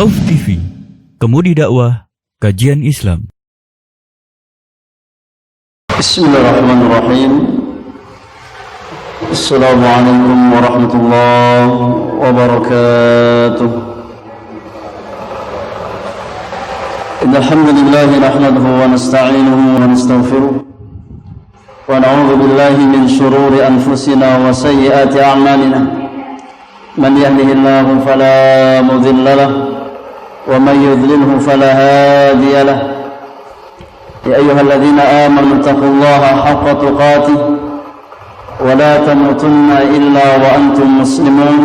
Khauf TV, Kemudi Dakwah, Kajian Islam. Bismillahirrahmanirrahim. Assalamualaikum warahmatullahi wabarakatuh. Innal hamdalillah nahmaduhu wa nasta'inuhu wa nastaghfiruh wa na'udzu billahi min shururi anfusina wa sayyiati a'malina. Man yahdihillahu fala mudilla lahu wa man yudlilhu fala hadiya lahu. Ya ayyuhalladzina amanu taqullaha haqqa tuqatih wa la tamutunna illa wa antum muslimun.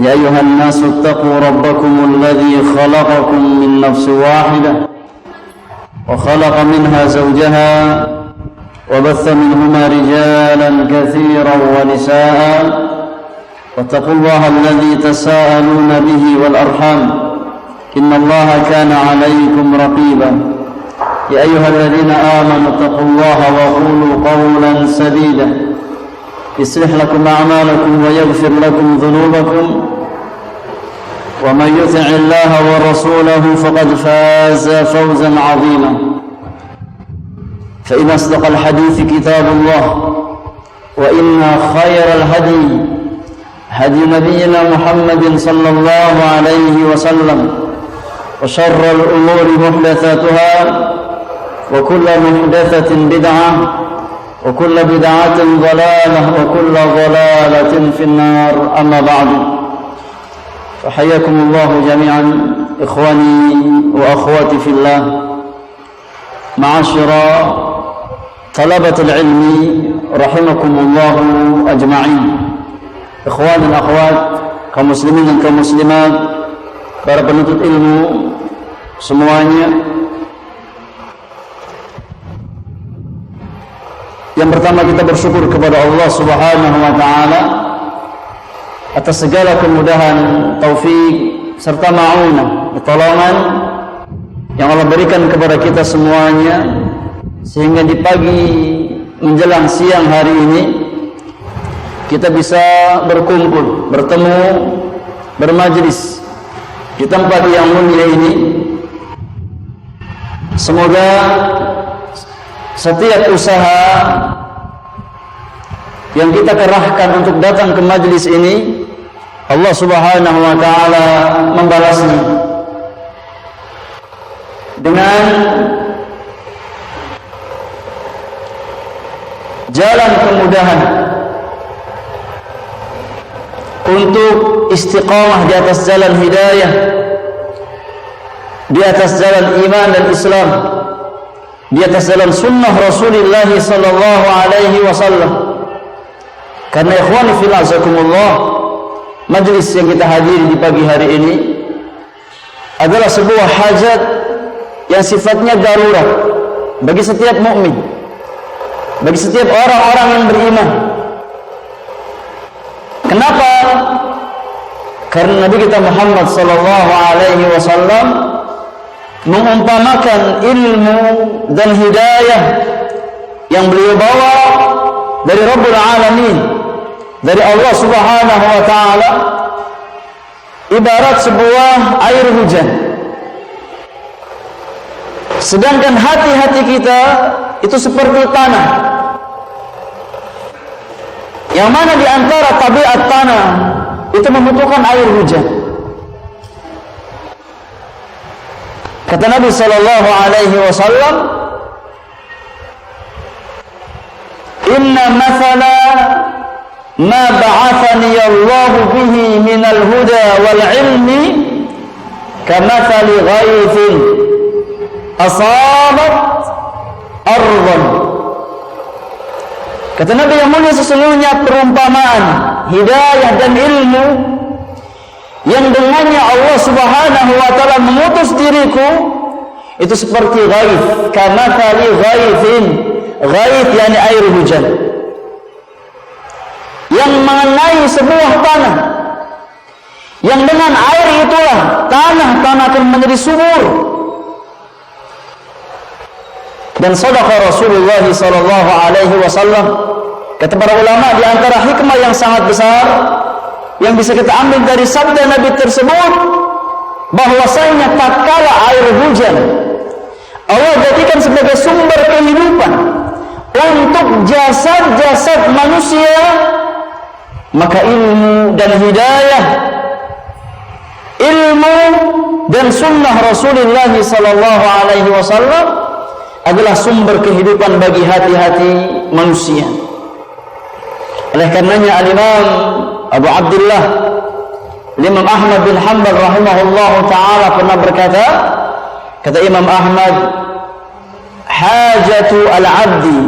Ya ayyuhan nasu ittaqu rabbakumul ladzi khalaqakum min nafsin wahidah wa khalaqa minha zawjaha wa batha minhuma rijalan katsiran wa nisaa'a. واتقوا الله الذي تساءلون به والأرحام إن الله كان عليكم رقيبا. يا أيها الذين آمنوا اتقوا الله وقولوا قولا سديدا يصلح لكم أعمالكم ويغفر لكم ذنوبكم ومن يطع الله ورسوله فقد فاز فوزا عظيما. فإن أصدق الحديث كتاب الله وإن خير الهدي هدي نبينا محمد صلى الله عليه وسلم وشر الأمور محدثاتها وكل محدثة بدعة وكل بدعة ضلالة وكل ضلالة في النار. أما بعد فحياكم الله جميعا إخواني وأخواتي في الله معاشر طلبة العلم رحمكم الله أجمعين. Ikhwan dan akhwat, kaum muslimin dan kaum muslimat, para penuntut ilmu semuanya. Yang pertama, kita bersyukur kepada Allah Subhanahu wa taala atas segala kemudahan, taufik serta ma'unah, pertolongan yang Allah berikan kepada kita semuanya, sehingga di pagi menjelang siang hari ini kita bisa berkumpul, bertemu, bermajlis di tempat yang mulia ini. Semoga setiap usaha yang kita kerahkan untuk datang ke majlis ini, Allah Subhanahu wa taala membalasnya dengan jalan kemudahan untuk istiqamah di atas jalan hidayah, di atas jalan iman dan Islam, di atas jalan sunnah Rasulullah sallallahu alaihi wasallam. Karena ikhwani fillah azakumullah, majlis yang kita hadiri di pagi hari ini adalah sebuah hajat yang sifatnya darurat bagi setiap mukmin, bagi setiap orang-orang yang beriman. Kenapa? Karena Nabi kita Muhammad sallallahu alaihi wasallam mengumpamakan ilmu dan hidayah yang beliau bawa dari Rabbul Alamin, dari Allah Subhanahu wa taala, ibarat sebuah air hujan. Sedangkan hati-hati kita itu seperti tanah, yang mana di antara tabiat tanah itu membutuhkan air hujan. Kata Nabi sallallahu alaihi wasallam, "Inna mathala ma ba'athani Allah bihi minal huda wal ilmi kamathali ghaithin asabat ardan." Kata Nabi yang mulia, sesungguhnya perumpamaan hidayah dan ilmu yang dengannya Allah Subhanahu wa taala mengutus diriku itu seperti ghaith, kamathali ghaithin. Ghaith yakni air hujan yang mengenai sebuah tanah, yang dengan air itulah tanah akan menjadi subur. Dan sadaqa Rasulullah sallallahu alaihi wasallam. Kata para ulama, di antara hikmah yang sangat besar yang bisa kita ambil dari sabda Nabi tersebut bahwasanya tatkala air hujan Allah jadikan sebagai sumber kehidupan untuk jasad-jasad manusia, maka ilmu dan hidayah, ilmu dan sunnah Rasulullah sallallahu alaihi wasallam adalah sumber kehidupan bagi hati-hati manusia. Oleh karenanya Al-Imam Abu Abdullah Imam Ahmad bin Hanbal rahimahullah ta'ala pernah berkata, kata Imam Ahmad, hajatu al-abdi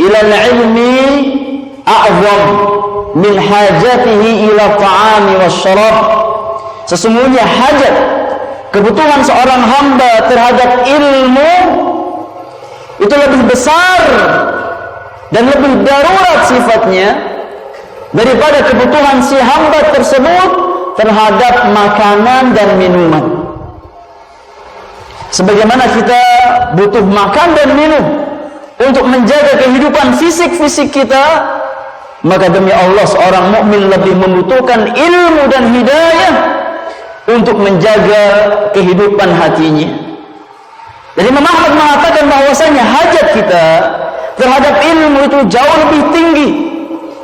ila al-ilmi a'zam min hajatihi ila ta'ami wasyarab. Sesungguhnya hajat, kebutuhan seorang hamba terhadap ilmu itu lebih besar dan lebih darurat sifatnya daripada kebutuhan si hamba tersebut terhadap makanan dan minuman. Sebagaimana kita butuh makan dan minum untuk menjaga kehidupan fisik kita, maka demi Allah seorang mukmin lebih membutuhkan ilmu dan hidayah untuk menjaga kehidupan hatinya. Jadi Imam Ahmad mengatakan bahwasanya hajat kita terhadap ilmu itu jauh lebih tinggi,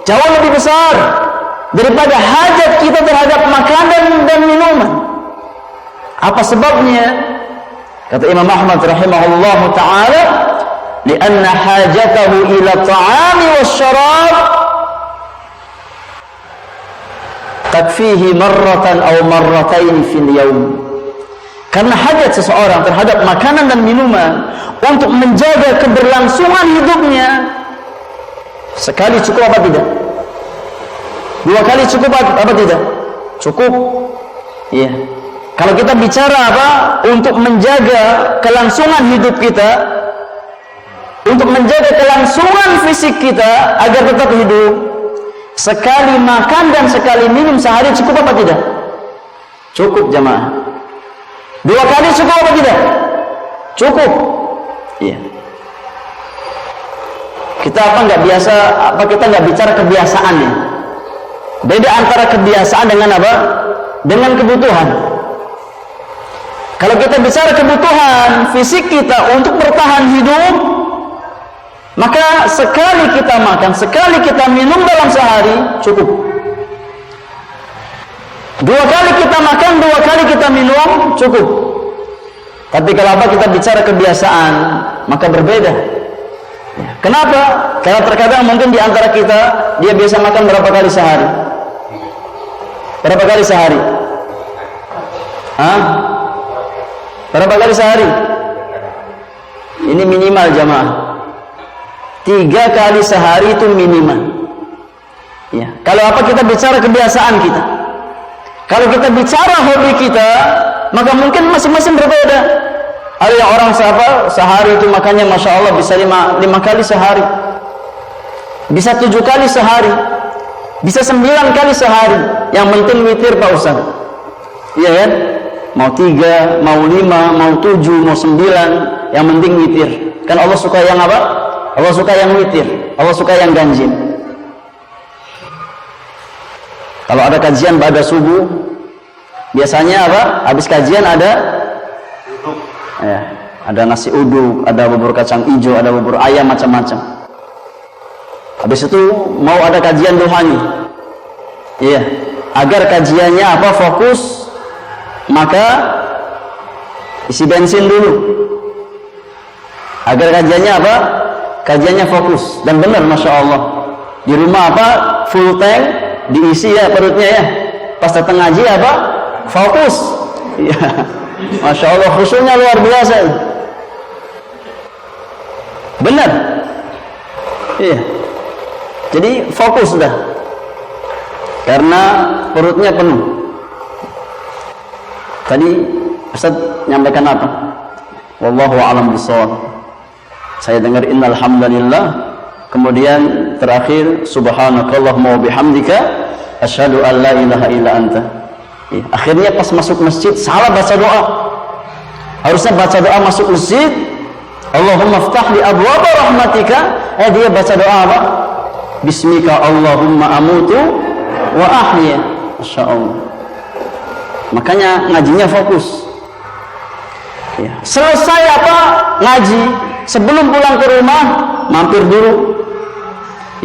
jauh lebih besar daripada hajat kita terhadap makanan dan minuman. Apa sebabnya? Kata Imam Ahmad rahimahullah ta'ala, lianna hajatahu ila ta'ami wasyarab takfihi marratan aw marratain fil yawm. Karena hajat seseorang terhadap makanan dan minuman untuk menjaga keberlangsungan hidupnya, sekali cukup apa tidak? Dua kali cukup apa tidak? Cukup. Iya. Kalau kita bicara apa? Untuk menjaga kelangsungan hidup kita, untuk menjaga kelangsungan fisik kita agar tetap hidup, sekali makan dan sekali minum sehari cukup apa tidak? Cukup jamaah. Dua kali cukup apa tidak? Cukup. Iya. Kita apa nggak biasa? Apa kita nggak bicara kebiasaannya? Beda antara kebiasaan dengan apa? Dengan kebutuhan. Kalau kita bicara kebutuhan fisik kita untuk bertahan hidup, maka sekali kita makan, sekali kita minum dalam sehari cukup. Dua kali kita makan, dua kali kita minum cukup. Tapi kalau apa kita bicara kebiasaan, maka berbeda. Kenapa? Karena terkadang mungkin di antara kita dia biasa makan berapa kali sehari? Berapa kali sehari? Hah? Berapa kali sehari? Ini minimal jamaah. 3 kali sehari itu minimal. Ya. Kalau apa kita bicara kebiasaan kita. Kalau kita bicara hobi kita, maka mungkin masing-masing berbeda. Ada yang orang sehari itu makannya masya Allah bisa 5 kali sehari, bisa 7 kali sehari, bisa 9 kali sehari. Yang penting witir Pak Ustaz. Iya kan? Mau 3, mau 5, mau 7, mau 9, yang penting witir. Kan Allah suka yang apa? Allah suka yang witir, Allah suka yang ganjil. Kalau ada kajian pada subuh, biasanya apa? Habis kajian ada ya, ada nasi uduk, ada bubur kacang hijau, ada bubur ayam, macam-macam. Habis itu mau ada kajian duhani. Iya, agar kajiannya apa? Fokus, maka isi bensin dulu. Agar kajiannya apa? Kajiannya fokus dan benar, masya Allah. Di rumah apa? Full tank, diisi ya perutnya ya. Pas datang ngaji apa? Fokus. Ya, masya Allah, khusyuknya luar biasa. Benar. Iya. Jadi fokus sudah. Karena perutnya penuh. Tadi Ustaz nyampaikan apa? Wallahu a'lam bishawab. Saya dengar innal hamdalillah, kemudian terakhir subhanakallahumma wa bihamdika asyhadu an la ilaha illa anta. Ya, akhirnya pas masuk masjid salah baca doa. Harusnya baca doa masuk masjid, Allahumma ftah li abwaaba rahmatika. Dia baca doa apa? Bismika Allahumma amutu wa ahya. Masyaallah. Makanya ngajinya fokus. Ya. Selesai apa ngaji, sebelum pulang ke rumah mampir dulu.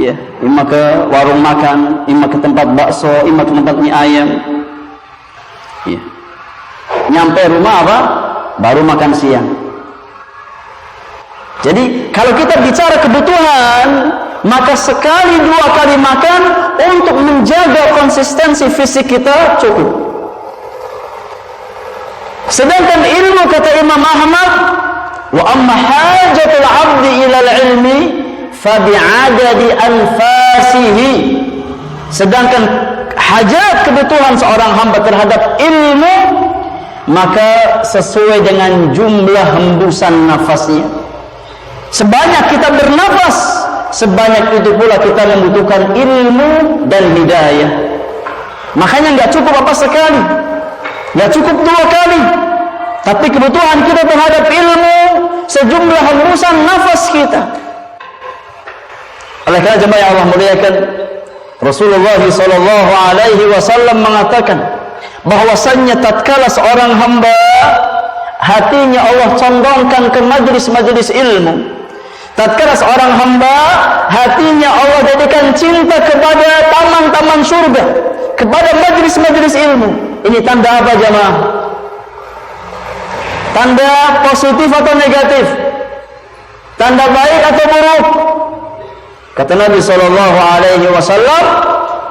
Ya, imma ke warung makan, imma ke tempat bakso, imma ke tempat mie ayam. Ya. Nyampe rumah apa? Baru makan siang. Jadi kalau kita bicara kebutuhan, maka sekali dua kali makan untuk menjaga konsistensi fisik kita cukup. Sedangkan ilmu, kata Imam Ahmad, wa amma hajatul 'abdi ilal ilmi fa bi'adadi anfasihi. Sedangkan hajat, kebutuhan seorang hamba terhadap ilmu, maka sesuai dengan jumlah hembusan nafasnya. Sebanyak kita bernafas, sebanyak itu pula kita membutuhkan ilmu dan hidayah. Makanya nggak cukup apa sekali, nggak cukup dua kali, tapi kebutuhan kita terhadap ilmu sejumlah hembusan nafas kita. Oleh karena jemaah yang Allah muliakan, Rasulullah SAW mengatakan bahwasannya tatkala seorang hamba hatinya Allah condongkan ke majelis-majelis ilmu, tatkala seorang hamba hatinya Allah jadikan cinta kepada taman-taman surga, kepada majelis-majelis ilmu, ini tanda apa jemaah? Tanda positif atau negatif? Tanda baik atau buruk? Kata Nabi SAW,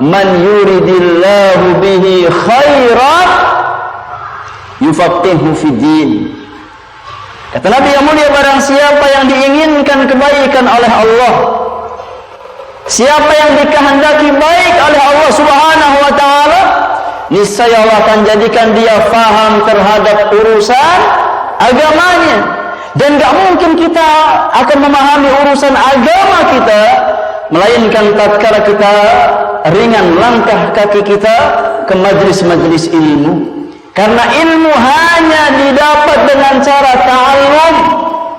man yuridillahu bihi khairan yufaqihu fid din. Kata Nabi yang mulia, barang siapa yang diinginkan kebaikan oleh Allah, siapa yang dikehendaki baik oleh Allah Subhanahu wa taala, niscaya Allah akan jadikan dia faham terhadap urusan agamanya. Dan gak mungkin kita akan memahami urusan agama kita melainkan tatkala kita ringan langkah kaki kita ke majelis-majelis ilmu. Karena ilmu hanya didapat dengan cara ta'allum,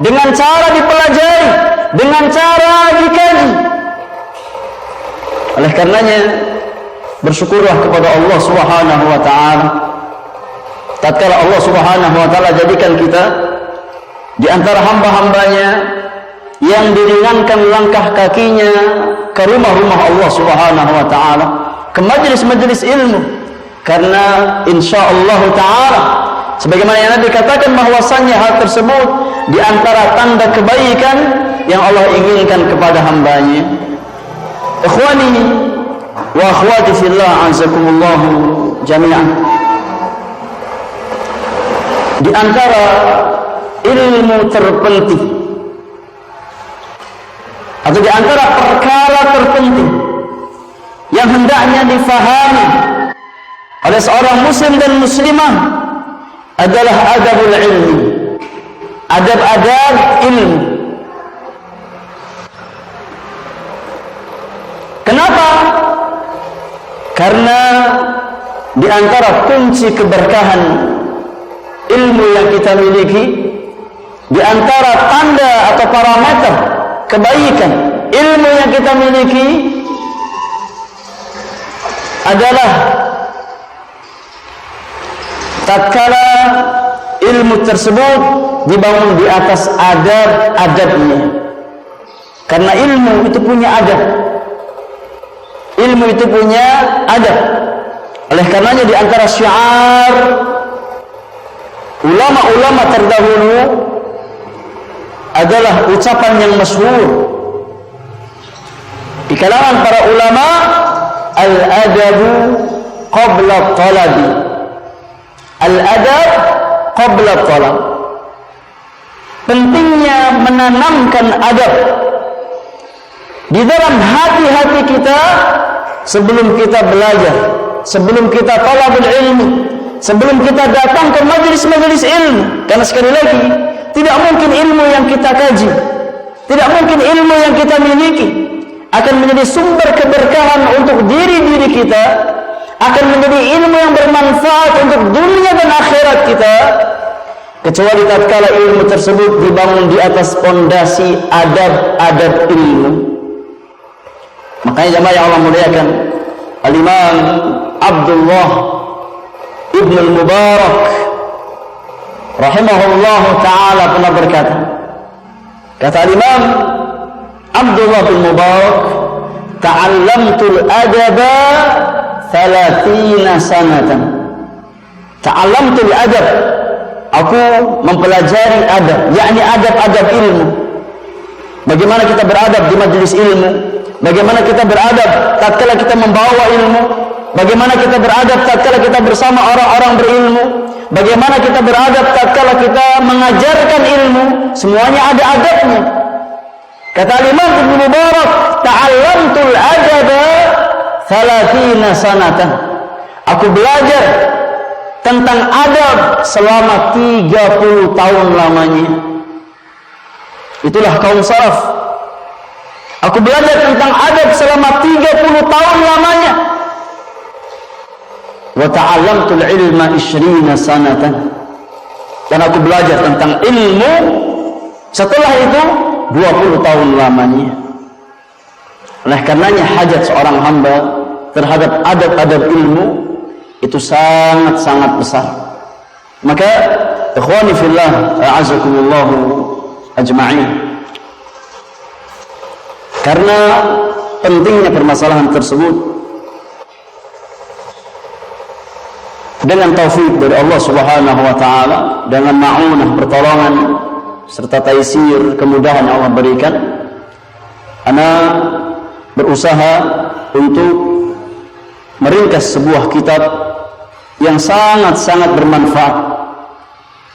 dengan cara dipelajari, dengan cara dikaji. Oleh karenanya bersyukurlah kepada Allah Subhanahu wa taala tatkala Allah Subhanahu wa taala jadikan kita di antara hamba-hambanya yang diringankan langkah kakinya ke rumah-rumah Allah Subhanahu wa taala, ke majelis-majelis ilmu. Karena insyaallah taala sebagaimana yang Nabi katakan bahwasannya hal tersebut di antara tanda kebaikan yang Allah inginkan kepada hambanya. Ikhwani wa akhwati fillah, azakumullah jami'an. Di antara ilmu terpenting atau di antara perkara terpenting yang hendaknya difahami oleh seorang muslim dan muslimah adalah adabul ilmi, adab-adab ilmu. Kenapa? Karena di antara kunci keberkahan ilmu yang kita miliki, di antara tanda atau parameter kebaikan ilmu yang kita miliki adalah tatkala ilmu tersebut dibangun di atas adab-adabnya. Karena ilmu itu punya adab, ilmu itu punya adab. Oleh karenanya di antara syiar ulama-ulama terdahulu adalah ucapan yang masyhur di kalangan para ulama, al-adabu qabla talabi. Al-adab qabla talab. Pentingnya menanamkan adab di dalam hati-hati kita sebelum kita belajar, sebelum kita talabul ilmu, sebelum kita datang ke majelis-majelis ilmu. Karena sekali lagi, tidak mungkin ilmu yang kita kaji, tidak mungkin ilmu yang kita miliki akan menjadi sumber keberkahan untuk diri-diri kita, akan menjadi ilmu yang bermanfaat untuk dunia dan akhirat kita, kecuali tatkala ilmu tersebut dibangun di atas pondasi adab-adab ilmu. Makanya jemaah yang Allah muliakan, Al-Imam Abdullah ibn al-Mubarak rahimahullah ta'ala pernah berkata, kata Imam Abdullah bin Mubarak, ta'allamtul adaba 30 sanatan. Ta'allamtul adab, aku mempelajari adab, yakni adab-adab ilmu. Bagaimana kita beradab di majelis ilmu, bagaimana kita beradab tatkala kita membawa ilmu, bagaimana kita beradab tatkala kita bersama orang-orang berilmu, bagaimana kita beradab tatkala kita mengajarkan ilmu, semuanya ada adabnya. Kata Imam Ibnu Mubarak, ta'allamtul adaba 30 sanatan. Aku belajar tentang adab selama 30 tahun lamanya. Itulah kaum salaf. Aku belajar tentang adab selama 30 tahun lamanya. Wa ta'allamtul ilma 20 sanatan. Dan aku belajar tentang ilmu setelah itu 20 tahun lamanya. Oleh karenanya hajat seorang hamba terhadap adab-adab ilmu itu sangat-sangat besar. Maka ikhwani fillah a'azakumullah ajma'in, karena pentingnya permasalahan tersebut, dengan taufik dari Allah Subhanahu wa taala, dengan ma'unah pertolongan serta taisir kemudahan yang Allah berikan, ana berusaha untuk meringkas sebuah kitab yang sangat-sangat bermanfaat,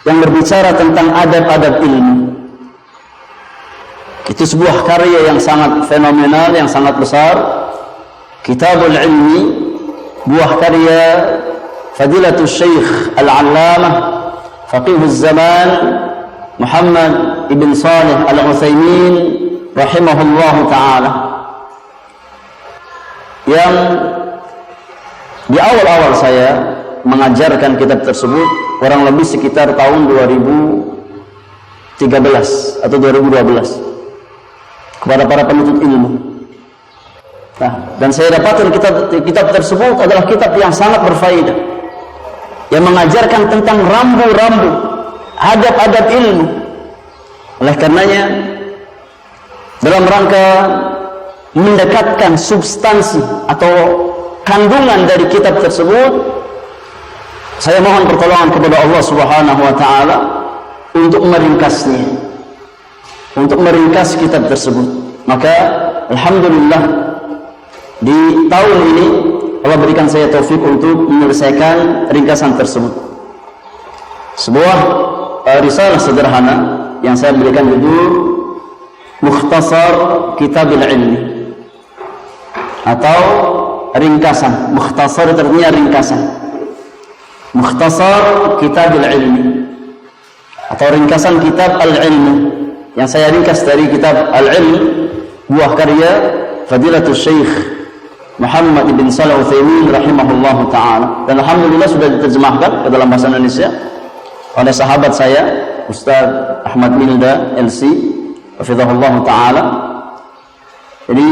yang berbicara tentang adab-adab ilmu. Itu sebuah karya yang sangat fenomenal, yang sangat besar. Kitabul Ilmi, buah karya Fadilatul Syekh Al-Allamah Faqihuz Zaman Muhammad ibn Salih Al-Utsaimin rahimahullahu ta'ala, yang di awal-awal saya mengajarkan kitab tersebut kurang lebih sekitar tahun 2013 atau 2012 kepada para penuntut ilmu. Nah, dan saya dapatkan kitab tersebut adalah kitab yang sangat berfaedah, yang mengajarkan tentang rambu-rambu adab-adab ilmu. Oleh karenanya, dalam rangka mendekatkan substansi atau kandungan dari kitab tersebut, saya mohon pertolongan kepada Allah Subhanahu wa taala untuk meringkasnya, untuk meringkas kitab tersebut. Maka alhamdulillah di tahun ini Allah berikan saya taufik untuk menyelesaikan ringkasan tersebut. Sebuah risalah sederhana yang saya berikan judul Mukhtasar Kitabil Ilmi, atau ringkasan. Mukhtasar itu artinya ringkasan. Mukhtasar Kitabil Ilmi atau ringkasan kitab Al-Ilm, yang saya ringkas dari kitab Al-Ilm, buah karya Fadilatul Syekh Muhammad ibn Salih Al-Utsaimin rahimahullahu ta'ala. Dan alhamdulillah sudah diterjemahkan ke dalam bahasa Indonesia oleh sahabat saya Ustaz Ahmad Milda LC hafizahullahu ta'ala. Jadi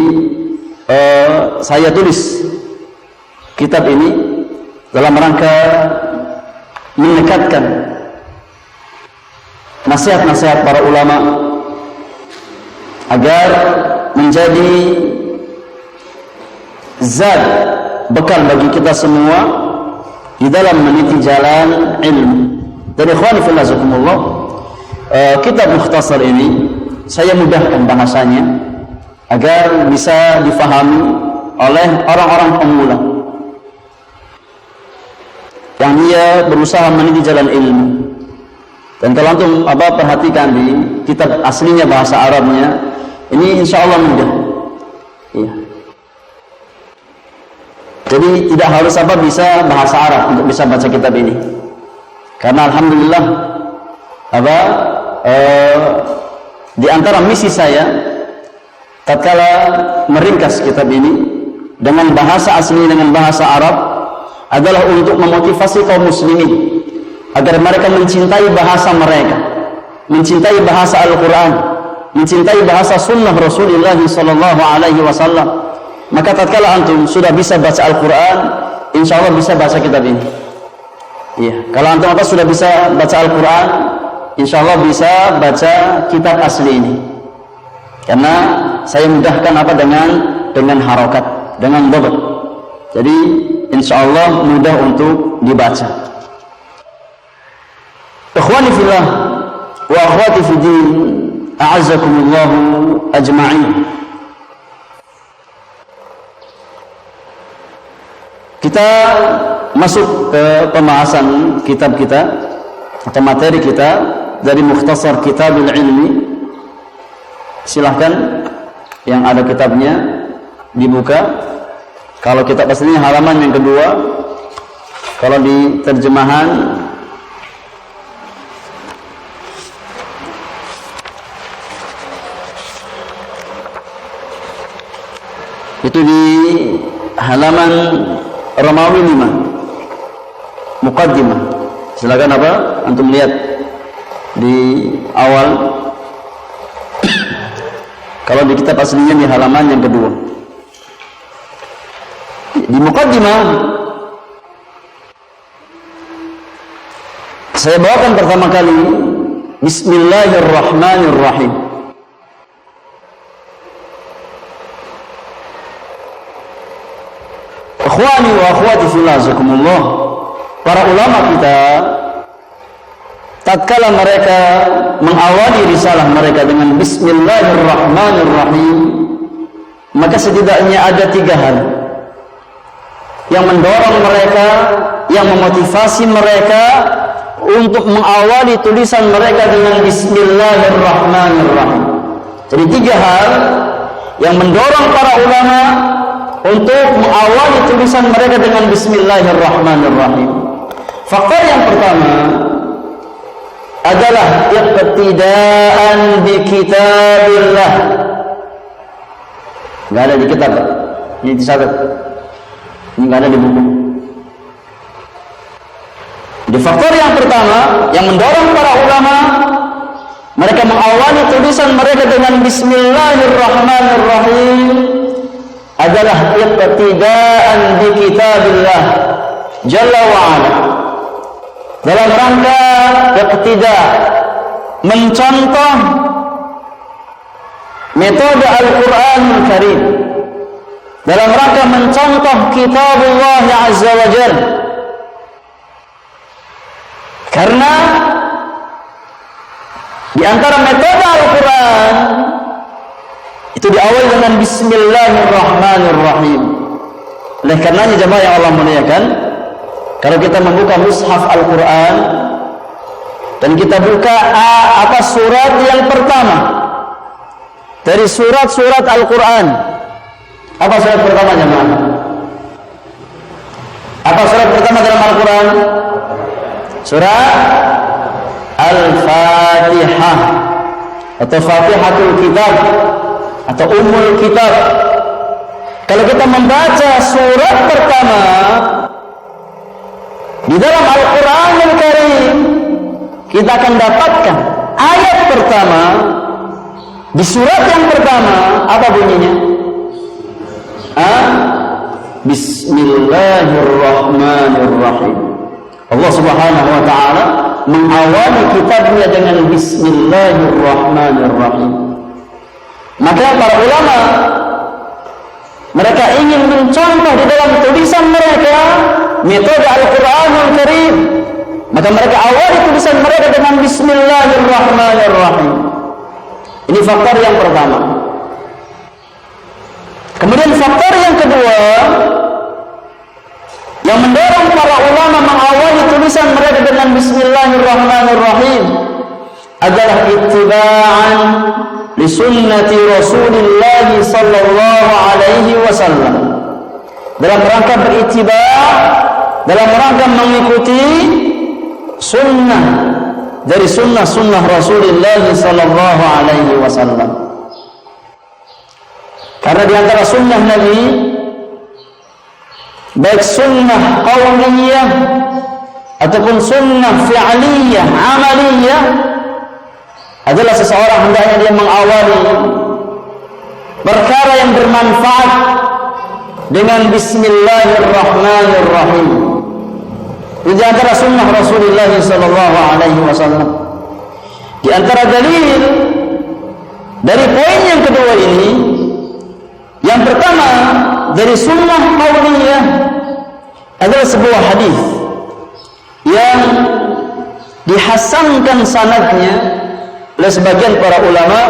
saya tulis kitab ini dalam rangka mendekatkan nasihat-nasihat para ulama agar menjadi zat bekal bagi kita semua di dalam meniti jalan ilmu. Dan ikhwani fillah jazakumullah, kitab mukhtasar ini saya mudahkan bahasanya agar bisa difahami oleh orang-orang pemula yang dia berusaha meniti jalan ilmu. Dan kalau antum perhatikan di kitab aslinya bahasa Arabnya, ini insya Allah mudah. Ya. Jadi tidak harus bisa bahasa Arab untuk bisa baca kitab ini. Karena alhamdulillah di antara misi saya tatkala meringkas kitab ini dengan bahasa asli, dengan bahasa Arab, adalah untuk memotivasi kaum muslimin agar mereka mencintai bahasa mereka, mencintai bahasa Al-Quran, mencintai bahasa sunnah Rasulullah sallallahu alaihi wasallam. Maka tatkala antum sudah bisa baca Al-Quran, insya Allah bisa baca kitab ini. Iya, kalau antum apa sudah bisa baca Al-Quran, insya Allah bisa baca kitab asli ini. Karena saya mudahkan apa dengan harokat, dengan dhabt. Jadi insya Allah mudah untuk dibaca. Ikhwani fillah wa akhwati fiddin, a'azzakumullahu ajma'in. Kita masuk ke pembahasan kitab kita atau materi kita dari Mukhtasar Kitabul Ilmi. Silahkan yang ada kitabnya dibuka. Kalau kitab aslinya halaman yang kedua, kalau di terjemahan itu di halaman Romawi 5 Muqaddimah. Silakan apa? Antum lihat di awal. Kalau di kitab aslinya di halaman yang kedua. Di Muqaddimah saya bawakan pertama kali Bismillahirrahmanirrahim. Ikhwani wa akhwati fillah, jazakumullah. Para ulama kita tatkala mereka mengawali risalah mereka dengan Bismillahirrahmanirrahim, maka setidaknya ada 3 hal yang mendorong mereka, yang memotivasi mereka untuk mengawali tulisan mereka dengan Bismillahirrahmanirrahim. Jadi 3 hal yang mendorong para ulama untuk mengawali tulisan mereka dengan Bismillahirrahmanirrahim. Faktor yang pertama adalah iqtidaan bi kitabillah. Enggak ada di kitab, ini dicatat. Ini enggak ada di buku. Di faktor yang pertama yang mendorong para ulama mereka mengawali tulisan mereka dengan Bismillahirrahmanirrahim adalah iqtidaan bi kitabillah jalla wa ala, dalam rangka iqtida, mencontoh metode Al-Qur'anul Karim, dalam rangka mencontoh kitabullah azza wa jalla. Karena di antara metode Al-Qur'an itu diawali dengan Bismillahirrahmanirrahim. Oleh karenanya jemaah yang Allah muliakan, kalau kita membuka mushaf Al-Quran dan kita buka surat yang pertama dari surat-surat Al-Quran, apa surat pertama jemaah? Apa surat pertama dalam Al-Quran? Surat Al-Fatihah atau Fatihatul Kitab atau Ummul Kitab. Kalau kita membaca surat pertama di dalam Al-Qur'anul Karim, kita akan dapatkan ayat pertama di surat yang pertama. Apa bunyinya? Bismillahirrahmanirrahim. Allah Subhanahu wa taala mengawali kitabnya dengan Bismillahirrahmanirrahim. Maka para ulama mereka ingin mencontoh di dalam tulisan mereka metode Al-Qur'anul Karim, maka mereka awali tulisan mereka dengan Bismillahirrahmanirrahim. Ini faktor yang pertama. Kemudian faktor yang kedua yang mendorong para ulama mengawali tulisan mereka dengan Bismillahirrahmanirrahim adalah ittiba'an li sunnati Rasulillah sallallahu alaihi wasallam, dalam rangka berittiba', dalam rangka mengikuti sunnah dari sunnah Rasulullah sallallahu alaihi wasallam. Karena di antara sunnah Nabi, baik sunnah qauliyah ataupun sunnah fi'liyah, amaliyah, adalah seseorang hendaknya dia mengawali perkara yang bermanfaat dengan Bismillahirrahmanirrahim. Di antara sunnah Rasulullah sallallahu alaihi wasallam. Di antara dalil dari poin yang kedua ini, yang pertama dari sunnah qauliyah adalah sebuah hadis yang dihasankan sanadnya oleh sebagian para ulama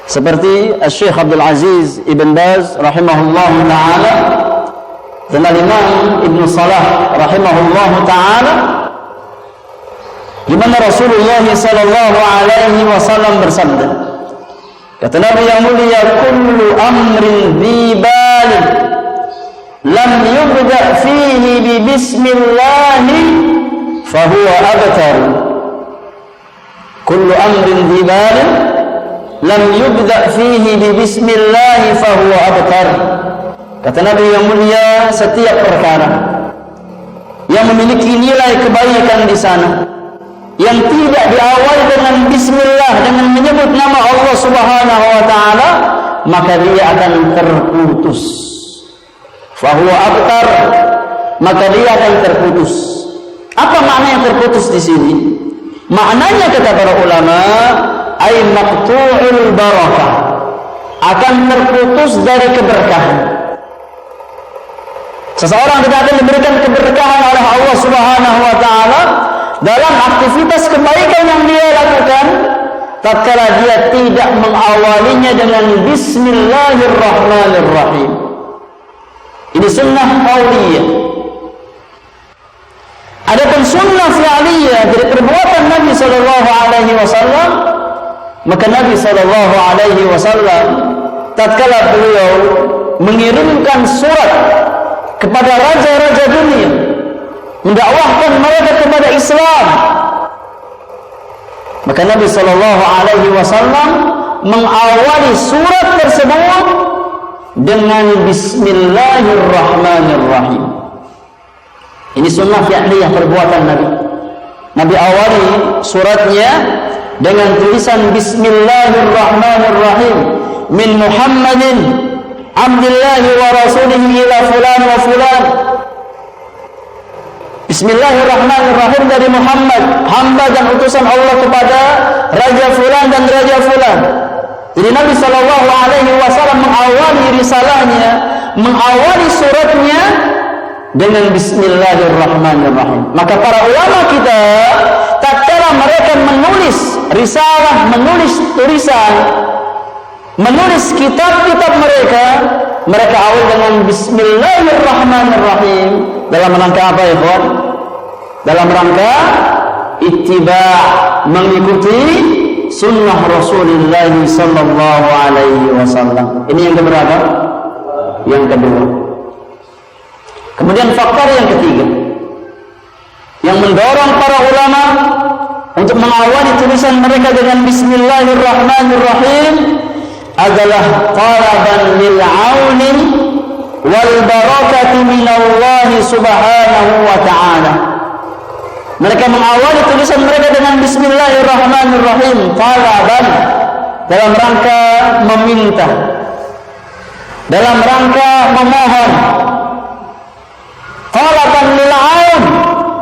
seperti Syekh Abdul Aziz Ibn Baz rahimahullah ta'ala dan Imam Ibn Salah rahimahullah ta'ala, di mana Rasulullah sallallahu alaihi wasallam bersabda, kata Nabi yang mulia, kullu amrin dzibal lam yubda fihi bi bismillah fahuwa abtar. Kullu amrin dzibal lam yubda fihi bi bismillah fahuwa abtar. Kata Nabi yang mulia, setiap perkara yang memiliki nilai kebaikan di sana yang tidak diawali dengan bismillah, dengan menyebut nama Allah Subhanahu wa taala, maka dia akan terputus. Fahuwa abtar, maka dia akan terputus. Apa makna yang terputus di sini? Maknanya kata para ulama, ay maqtu'ul barakah, akan terputus dari keberkahan. Seseorang tidak akan diberikan keberkahan oleh Allah Subhanahu wa taala dalam aktivitas kebaikan yang dia lakukan tatkala dia tidak mengawalinya dengan bismillahirrahmanirrahim. Ini sunnah qauliyah. Adapun sunnah fi'liyah dari perbuatan Nabi sallallahu alaihi wasallam, maka Nabi sallallahu alaihi wasallam tatkala beliau mengirimkan surat kepada raja-raja dunia, mendakwahkan mereka kepada Islam, maka Nabi sallallahu alaihi wasallam mengawali surat tersebut dengan bismillahirrahmanirrahim. Ini sunnah fi'liyah perbuatan Nabi. Nabi awali suratnya dengan tulisan bismillahirrahmanirrahim, min Muhammadin Abdillahi wa rasulihi ila fulan wa fulan. Bismillahirrahmanirrahim, dari Muhammad, hamba dan utusan Allah kepada Raja Fulan dan Raja Fulan. Jadi Nabi sallallahu alaihi wasallam mengawali risalahnya, mengawali suratnya dengan bismillahirrahmanirrahim. Maka para ulama kita tatkala mereka menulis risalah, menulis tulisan, menulis kitab-kitab mereka awal dengan bismillahirrahmanirrahim. Dalam rangka apa ya kawan? Dalam rangka ittiba', mengikuti sunnah Rasulullah sallallahu alaihi wasallam. Ini yang keberapa? Yang kedua. Kemudian faktor yang ketiga yang mendorong para ulama untuk mengawali tulisan mereka dengan bismillahirrahmanirrahim adalah talaban lil auni wal barakati minallah subhanahu wa ta'ala. Mereka mengawali tulisan mereka dengan bismillahirrahmanirrahim, talaban, dalam rangka meminta, dalam rangka memohon, talaban lil aun,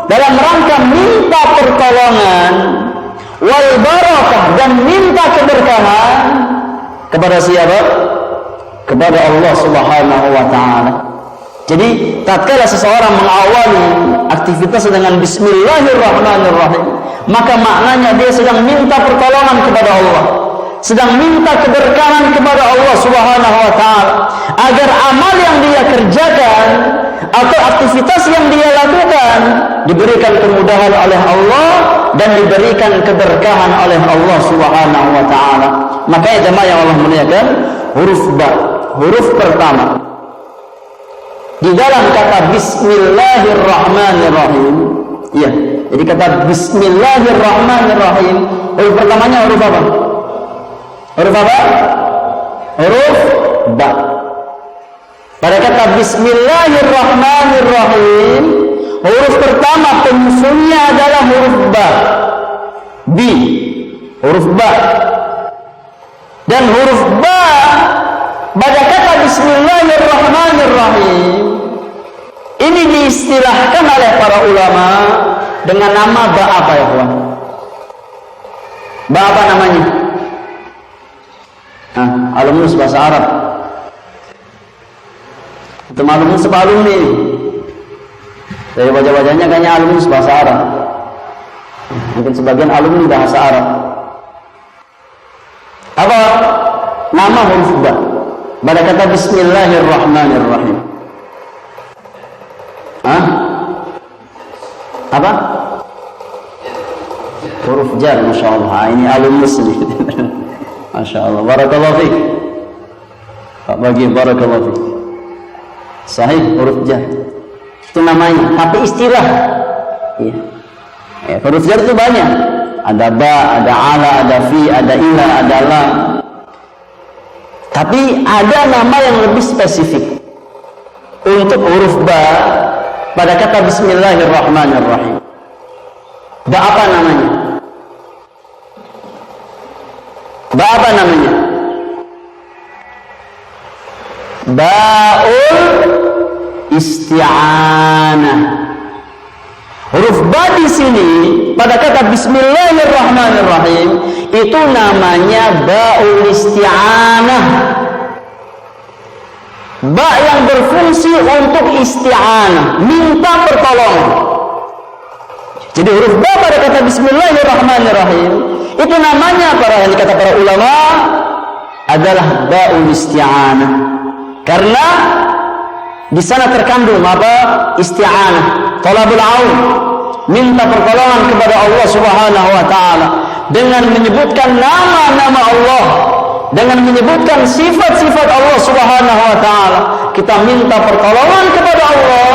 dalam rangka minta pertolongan, wal barakah, dan minta keberkahan kepada siapa? Kepada Allah Subhanahu wa ta'ala. Jadi tatkala seseorang mengawali aktivitas dengan bismillahirrahmanirrahim, maka maknanya dia sedang minta pertolongan kepada Allah, sedang minta keberkahan kepada Allah Subhanahu wa ta'ala, agar amal yang dia kerjakan atau aktivitas yang dia lakukan diberikan kemudahan oleh Allah dan diberikan keberkahan oleh Allah Subhanahu wa ta'ala. Makanya jemaah yang Allah muliakan, huruf ba, huruf pertama di dalam kata bismillahirrahmanirrahim, ya, jadi kata bismillahirrahmanirrahim, huruf pertamanya huruf apa? Huruf apa? Huruf ba. Pada kata bismillahirrahmanirrahim, huruf pertama penyusunnya adalah huruf ba, bi, huruf ba. Dan huruf ba pada kata bismillahirrahmanirrahim Ini diistilahkan oleh para ulama dengan nama ba apa ya kawan? Ba apa namanya? Alumnus bahasa Arab. Itu alumnus apa alumni? Dari wajah-wajahnya kayaknya alumnus bahasa Arab. Mungkin sebagian alumni bahasa Arab. Apa nama huruf ba? Pada kata Bismillahirrahmanirrahim. Apa? Huruf jar, Masya Allah. Ini alumnus nih. Masya Allah. Barakallahu fiik. Pak Bagi, barakallahu fiik. Sahih, huruf jar. Itu namanya. Tapi istilah. Ya, huruf jar itu banyak. Ada ba, ada ala, ada fi, ada ila, ada la. Tapi ada nama yang lebih spesifik untuk huruf ba pada kata Bismillahirrahmanirrahim. Ba apa namanya? Ba apa namanya? Ba'ul isti'anah. Huruf ba di sini pada kata Bismillahirrahmanirrahim itu namanya ba'ul isti'anah. Ba yang berfungsi untuk isti'anah, minta pertolongan. Jadi huruf ba pada kata Bismillahirrahmanirrahim itu namanya yang kata para ulama adalah ba'ul isti'anah. Karena di sana terkandung apa? Isti'anah, talabul aun, minta pertolongan kepada Allah Subhanahu wa taala dengan menyebutkan nama-nama Allah, dengan menyebutkan sifat-sifat Allah Subhanahu wa taala. Kita minta pertolongan kepada Allah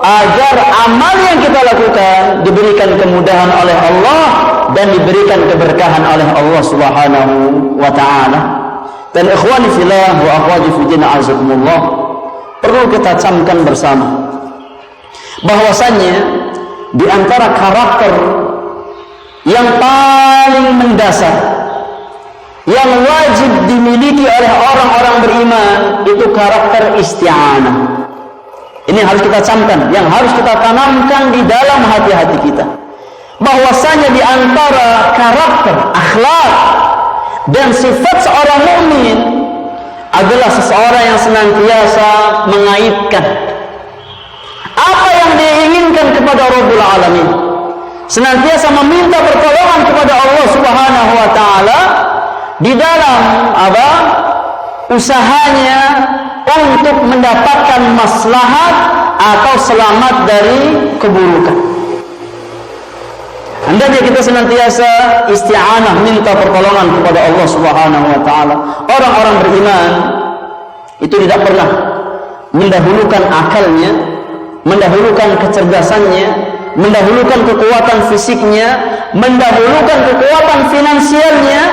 agar amal yang kita lakukan diberikan kemudahan oleh Allah dan diberikan keberkahan oleh Allah Subhanahu wa taala. Dan ikhwani fillah wa akhwati fi din azakumullah, perlu kita camkan bersama bahwasanya di antara karakter yang paling mendasar yang wajib dimiliki oleh orang-orang beriman itu karakter isti'anah. Ini harus kita camkan, yang harus kita tanamkan di dalam hati-hati kita, bahwasanya di antara karakter, akhlak dan sifat seorang mukmin adalah seseorang yang senantiasa mengaitkan apa yang diinginkan kepada Rabbul Alamin, senantiasa meminta pertolongan kepada Allah Subhanahu wa taala di dalam apa? Usahanya untuk mendapatkan maslahat atau selamat dari keburukan. Hendaknya kita senantiasa isti'anah, minta pertolongan kepada Allah Subhanahu wa taala. Orang-orang beriman itu tidak pernah mendahulukan akalnya, mendahulukan kecerdasannya, mendahulukan kekuatan fisiknya, mendahulukan kekuatan finansialnya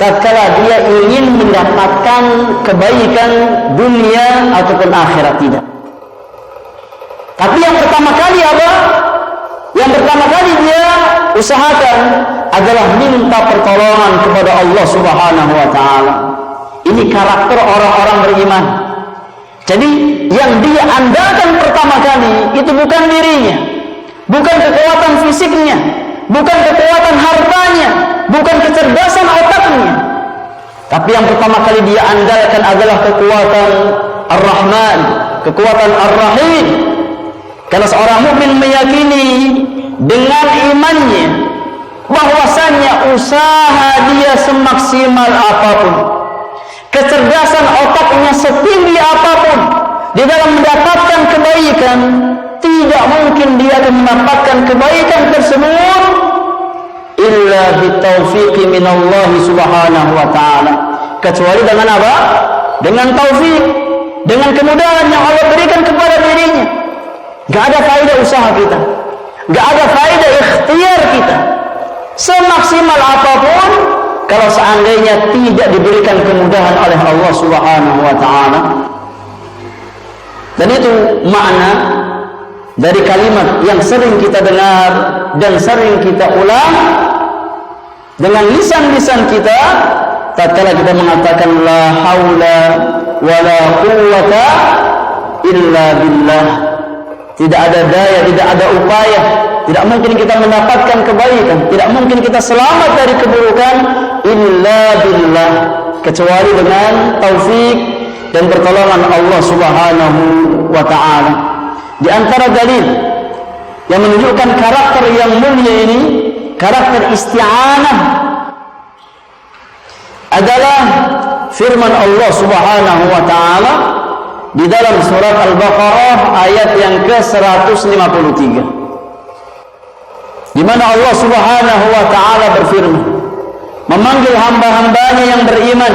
tatkala dia ingin mendapatkan kebaikan dunia ataupun akhirat, tidak. Tapi yang pertama kali apa? Yang pertama kali dia usahakan adalah minta pertolongan kepada Allah Subhanahu wa taala. Ini karakter orang-orang beriman. Jadi yang dia andalkan pertama kali itu bukan dirinya, bukan kekuatan fisiknya, bukan kekuatan hartanya, bukan kecerdasan otaknya. Tapi yang pertama kali dia andalkan adalah kekuatan Ar-Rahman, kekuatan Ar-Rahim. Karena seorang mukmin meyakini dengan imannya bahwasannya usaha dia semaksimal apapun, kecerdasan otaknya setinggi apapun di dalam mendapatkan kebaikan, tidak mungkin dia akan mendapatkan kebaikan tersebut illa bitaufiqi minallahi subhanahu wa ta'ala, kecuali dengan apa? Dengan taufik, dengan kemudahan yang Allah berikan kepada dirinya. Gak ada faedah usaha kita, gak ada faedah ikhtiar kita semaksimal apapun kalau seandainya tidak diberikan kemudahan oleh Allah Subhanahu wa ta'ala. Dan itu makna dari kalimat yang sering kita dengar dan sering kita ulang dengan lisan-lisan kita tatkala kita mengatakan la haula wala quwwata illa billah. tidak ada daya, tidak ada upaya, tidak mungkin kita mendapatkan kebaikan, tidak mungkin kita selamat dari keburukan illa billah, kecuali dengan taufik dan pertolongan Allah Subhanahu wa ta'ala. Di antara dalil yang menunjukkan karakter yang mulia ini, karakter isti'anah, adalah firman Allah Subhanahu wa ta'ala di dalam surat Al-Baqarah ayat yang ke-153, di mana Allah Subhanahu wa ta'ala berfirman memanggil hamba-hambanya yang beriman.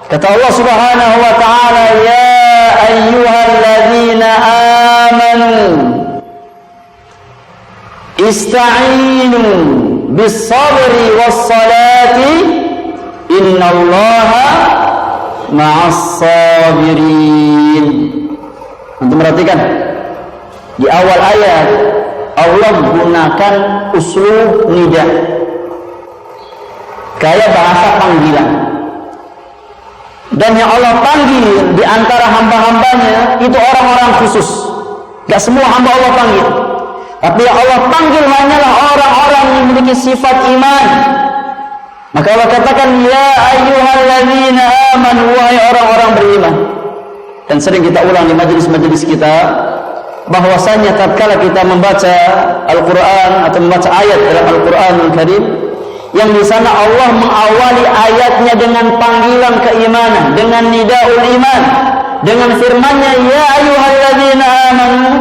Kata Allah Subhanahu wa ta'ala, ya ayyuhalladzina amanu ista'inu bis-sabri was-salati innallaha ma'as-sabirin. Untuk perhatikan di awal ayat Allah gunakan uslub nida, kayak bahasa panggilan. Dan yang Allah panggil di antara hamba-hambanya itu orang-orang khusus. Gak semua hamba Allah panggil, tapi yang Allah panggil hanyalah orang-orang yang memiliki sifat iman. Maka Allah katakan, ya ayyuhalladzina amanu, wahai orang-orang beriman. Dan sering kita ulang di majelis-majelis kita, bahwasanya tatkala kita membaca Al-Quran atau membaca ayat dalam Al-Quranul Karim, yang di sana Allah mengawali ayatnya dengan panggilan keimanan, dengan nidaul iman, dengan firman-Nya ya ayyuhalladzina amanu,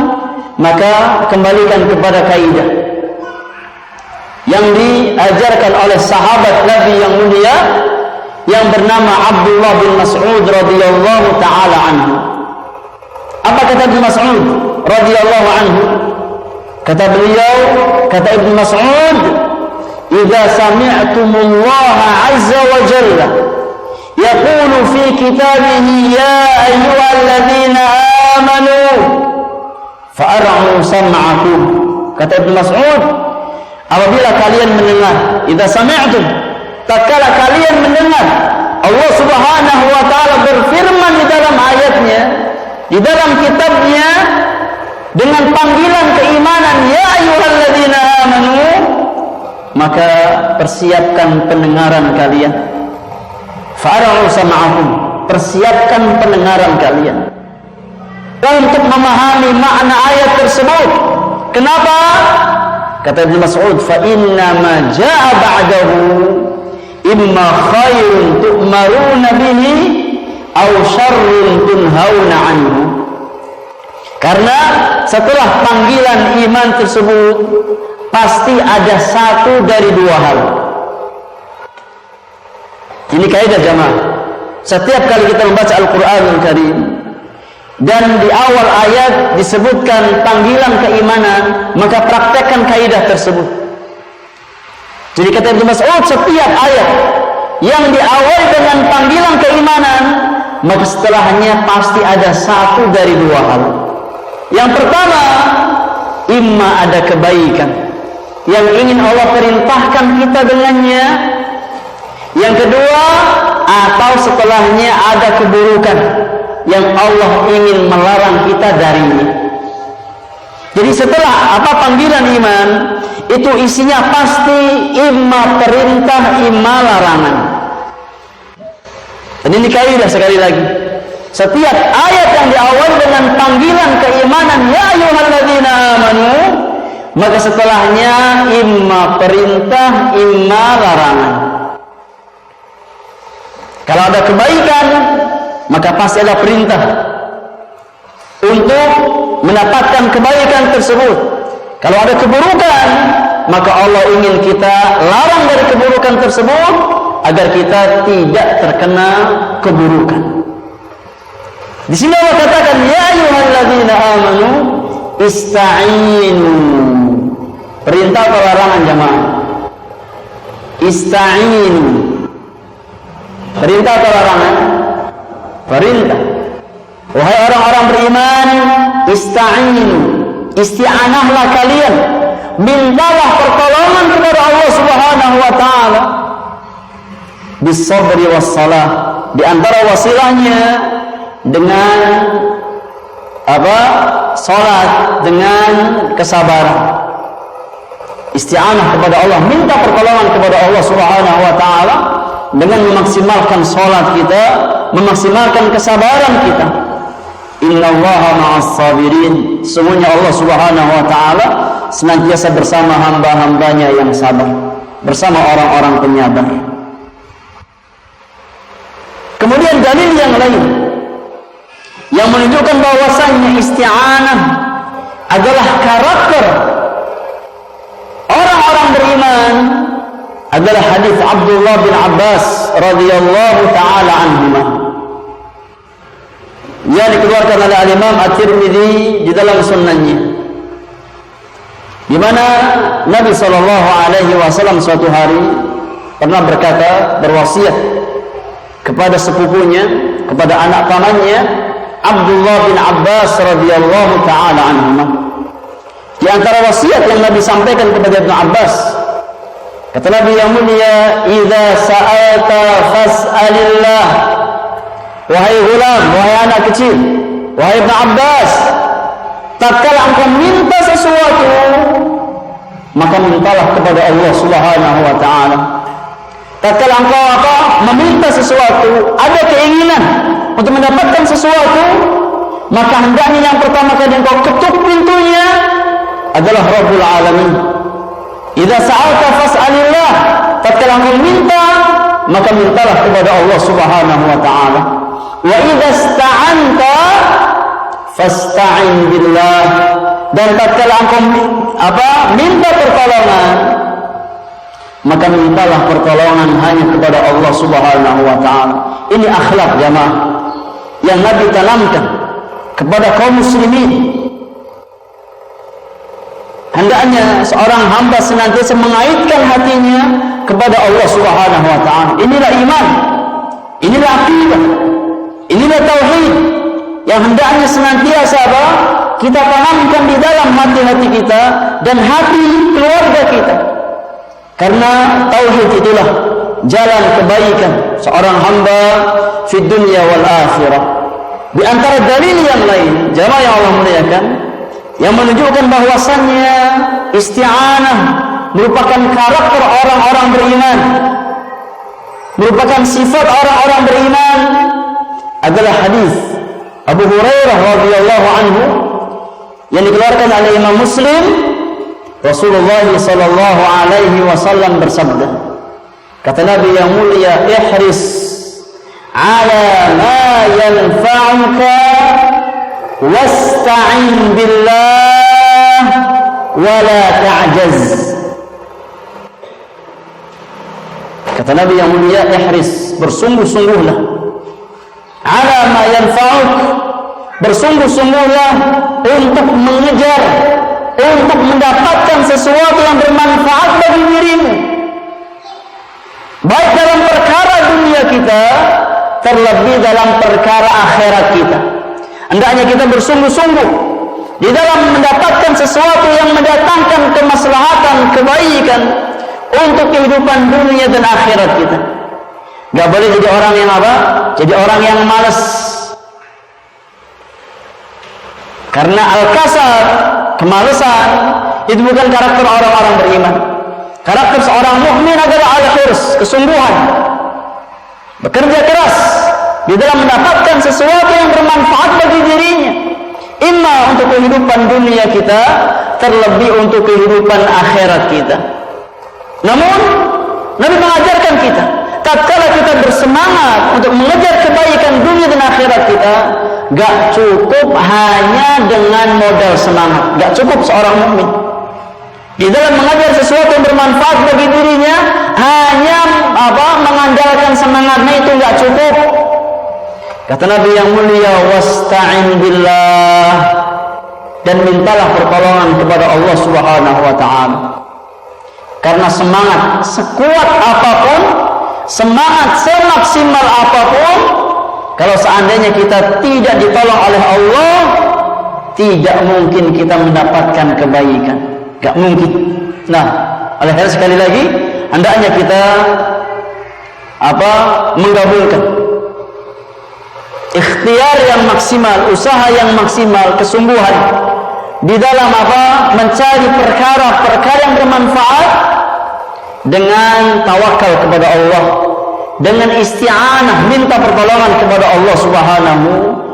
maka kembalikan kepada kaidah yang diajarkan oleh sahabat Nabi yang mulia yang bernama Abdullah bin Mas'ud radhiyallahu taala anhu. Apa kata Ibnu Mas'ud radhiyallahu anhu? Kata beliau, kata Ibnu Mas'ud, "Idza sami'tumullaha 'azza wa jalla yaqulu fi kitabihi ya ayyuhalladzina amanu fa'ar'u sam'akum." Kata Ibnu Mas'ud, apabila kalian mendengar, idza sami'tum, tatkala kalian mendengar Allah Subhanahu wa taala berfirman di dalam ayatnya, di dalam kitabnya dengan panggilan keimanan ya ayyuhalladzina amanu, maka persiapkan pendengaran kalian. Fa'ar'u sam'akum, persiapkan pendengaran kalian untuk memahami makna ayat tersebut. Kenapa? Kata Ibnu Mas'ud, fa inna ma jaa ba'dahu imma khairun tu'maruna bihi aw syarrun tunhauna anhu. Karena setelah panggilan iman tersebut pasti ada satu dari dua hal. Ini kaidah jamaah. Setiap kali kita membaca Al-Qur'anul Karim dan di awal ayat disebutkan panggilan keimanan, maka praktekkan kaidah tersebut. Jadi kata Ibnu Mas'ud, setiap ayat yang diawali dengan panggilan keimanan, maka setelahnya pasti ada satu dari dua hal. Yang pertama, imma ada kebaikan yang ingin Allah perintahkan kita dengannya. Yang kedua, atau setelahnya ada keburukan yang Allah ingin melarang kita darinya. Jadi setelah apa panggilan iman, itu isinya pasti imma perintah, imma larangan. Dan ini kaidah sekali lagi. Setiap ayat yang diawali dengan panggilan keimanan ya ayyuhalladzina amanu, maka setelahnya imma perintah, imma larangan. Kalau ada kebaikan, maka pasti ada perintah untuk mendapatkan kebaikan tersebut. Kalau ada keburukan, maka Allah ingin kita larang dari keburukan tersebut agar kita tidak terkena keburukan. Di sini Allah katakan ya ayyuhalladzina amanu ista'inu. Perintah atau larangan jamaah? Ista'inu. Perintah atau larangan? Perintah. Wahai orang-orang beriman, ista'inu, isti'anahlah kalian, mintalah pertolongan kepada Allah Subhanahu wa taala bis-sabri was-salah. Di antara wasilahnya dengan apa? Salat dengan kesabaran, isti'anah kepada Allah, minta pertolongan kepada Allah Subhanahu wa taala dengan memaksimalkan salat kita, memaksimalkan kesabaran kita. Innallaha ma'as sabirin. Sesungguhnya Allah Subhanahu wa taala senantiasa bersama hamba-hambanya yang sabar, bersama orang-orang penyabar. Kemudian dalil yang lain yang menunjukkan bahwasannya isti'anah adalah karakter orang-orang beriman adalah hadis Abdullah bin Abbas radhiyallahu taala anhuma. Yang dikeluarkan oleh Al-Imam At-Tirmidzi di dalam sunannya, di mana Nabi sallallahu alaihi wasallam suatu hari pernah berkata, berwasiat kepada sepupunya, kepada anak pamannya Abdullah bin Abbas radhiyallahu taala anhuma. Di antara wasiat yang Nabi sampaikan kepada Ibnu Abbas, kata Nabi yang mulia, "Idza sa'alta fas'alillah." Wahai gulam, wahai anak kecil, wahai Ibnu Abbas, tatkala engkau minta sesuatu, maka mintalah kepada Allah Subhanahu wa taala. Tatkala engkau meminta sesuatu, ada keinginan untuk mendapatkan sesuatu, maka hendaknya yang pertama kali engkau ketuk pintunya adalah Rabbul Alamin. Idza sa'alta fas'alillah. Tatkala engkau minta, maka mintalah kepada Allah Subhanahu wa taala. Wa idza ista'anta fasta'in billah. Dan tatkala engkau minta pertolongan, maka mintalah pertolongan hanya kepada Allah Subhanahu wa taala. Ini akhlak jamaah yang Nabi tanamkan kepada kaum muslimin. Hendaknya seorang hamba senantiasa mengaitkan hatinya kepada Allah Subhanahu wa taala. Inilah iman, inilah akidah, inilah tauhid yang hendaknya senantiasa kita tanamkan di dalam hati-hati kita dan hati keluarga kita. Karena tauhid itulah jalan kebaikan seorang hamba di dunia wal akhirah. Di antara dalil yang lain, jamaah yang Allah muliakan, yang menunjukkan bahwasannya isti'anah merupakan karakter orang-orang beriman, merupakan sifat orang-orang beriman, adalah hadis Abu Hurairah radhiyallahu anhu yang dikeluarkan oleh Imam Muslim. Rasulullah sallallahu alaihi wasallam bersabda, kata Nabi yang mulia, ihris ala ma yanfa'uka wasta'in billah wa la ta'jaz. Kata Nabi yang mulia, ihris, bersungguh-sungguhlah, ala ma yanfa'uk, bersungguh-sungguhlah untuk mengejar, untuk mendapatkan sesuatu yang bermanfaat bagi dirimu, baik dalam perkara dunia kita, terlebih dalam perkara akhirat kita. Hendaknya kita bersungguh-sungguh di dalam mendapatkan sesuatu yang mendatangkan kemaslahatan, kebaikan untuk kehidupan dunia dan akhirat kita. Gak boleh jadi orang yang jadi orang yang malas. Karena al-kasal, kemalasan, itu bukan karakter orang-orang beriman. Karakter seorang mukmin adalah al-hirs, kesungguhan, bekerja keras di dalam mendapatkan sesuatu yang bermanfaat bagi dirinya, imma untuk kehidupan dunia kita, terlebih untuk kehidupan akhirat kita. Namun Nabi mengajarkan kita, tatkala kita bersemangat untuk mengejar kebaikan dunia dan akhirat kita, gak cukup hanya dengan modal semangat. Gak cukup seorang mukmin di dalam mengajar sesuatu yang bermanfaat bagi dirinya hanya mengandalkan semangatnya, itu gak cukup. Kata Nabi yang mulia, wasta'in billah, dan mintalah pertolongan kepada Allah Subhanahu wa taala. Karena semangat sekuat apapun, semangat semaksimal apapun, kalau seandainya kita tidak ditolong oleh Allah, tidak mungkin kita mendapatkan kebaikan. Gak mungkin. Nah, oleh karena sekali lagi, hendaknya kita menggabungkan ikhtiar yang maksimal, usaha yang maksimal, kesungguhan di dalam apa? Mencari perkara-perkara yang bermanfaat dengan tawakal kepada Allah, dengan isti'anah, minta pertolongan kepada Allah Subhanahu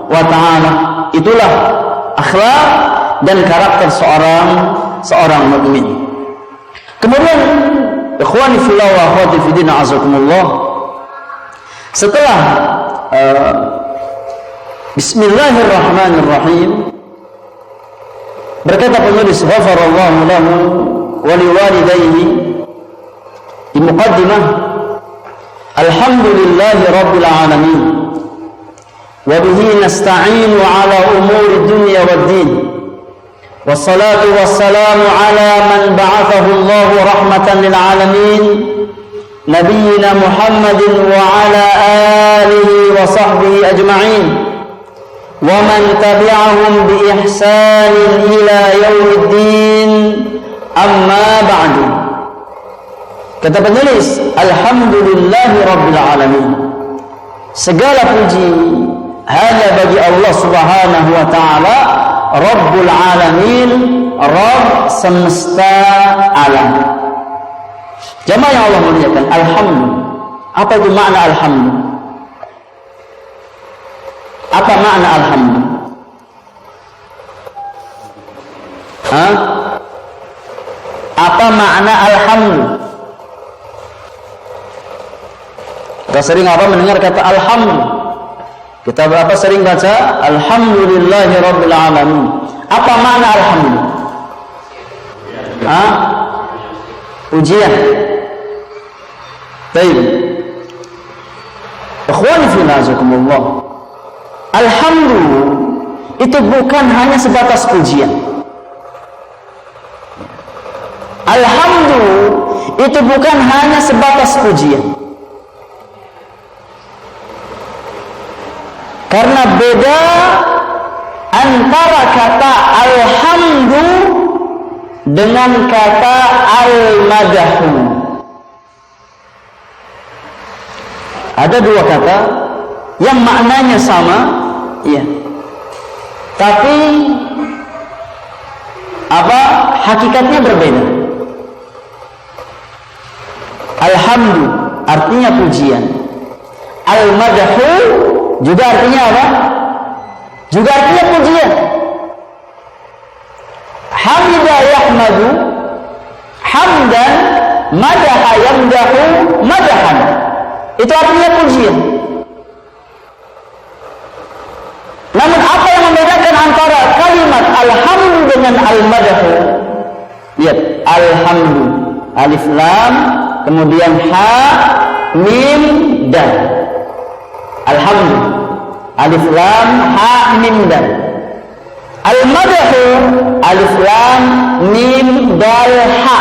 wa ta'ala. Itulah akhlak dan karakter seorang mukmin. Kemudian ikhwani fillah wa akhwati fid din azakumullah, setelah bismillahirrahmanirrahim, berkata penulis ghafarallahu lahu wa liwalidayhi di muqaddimah, alhamdulillahi rabbil alamin wa bihi nasta'inu ala umuri dunya waddin, wassalatu wassalamu ala man ba'athahu Allah rahmatan lil alamin, nabiyyina Muhammadin wa ala alihi wa sahbihi ajma'in wa man tabi'ahum bi ihsanin ila yaumiddin, amma ba'du. Kata penulis, alhamdulillahi rabbil alamin, segala puji hanya bagi Allah Subhanahu wa ta'ala, Rabbul alamin, Rabb semesta alam. Jamaah yang Allah muliakan, alhamdulillah. Apa itu makna alhamdulillah? Apa makna alhamdulillah? Apa makna alhamdulillah? Kita sering mendengar kata alhamdulillah. Kita sering baca alhamdulillahi rabbil alamin. Apa makna alhamdulillah? Ujian. Baik. Ikhwani fillah azakumullah. Alhamdulillah itu bukan hanya sebatas pujian. Alhamdulillah itu bukan hanya sebatas pujian. Karena beda antara kata alhamdu dengan kata al-madahu. Ada dua kata yang maknanya sama, iya, tapi hakikatnya berbeda. Alhamdu artinya pujian, al-madahu juga artinya apa? Juga artinya pujian. Hamida yahmadu hamdan, madaha yamdahu madahan. Itu artinya pujian. Namun apa yang membedakan antara kalimat alhamdu dengan al-madahu? Lihat, alhamdu, alif lam, kemudian ha, mim, dal. Alhamdu, alif lam, ha, mim, dal. Al-madahu, alif lam, mim, dal, ha.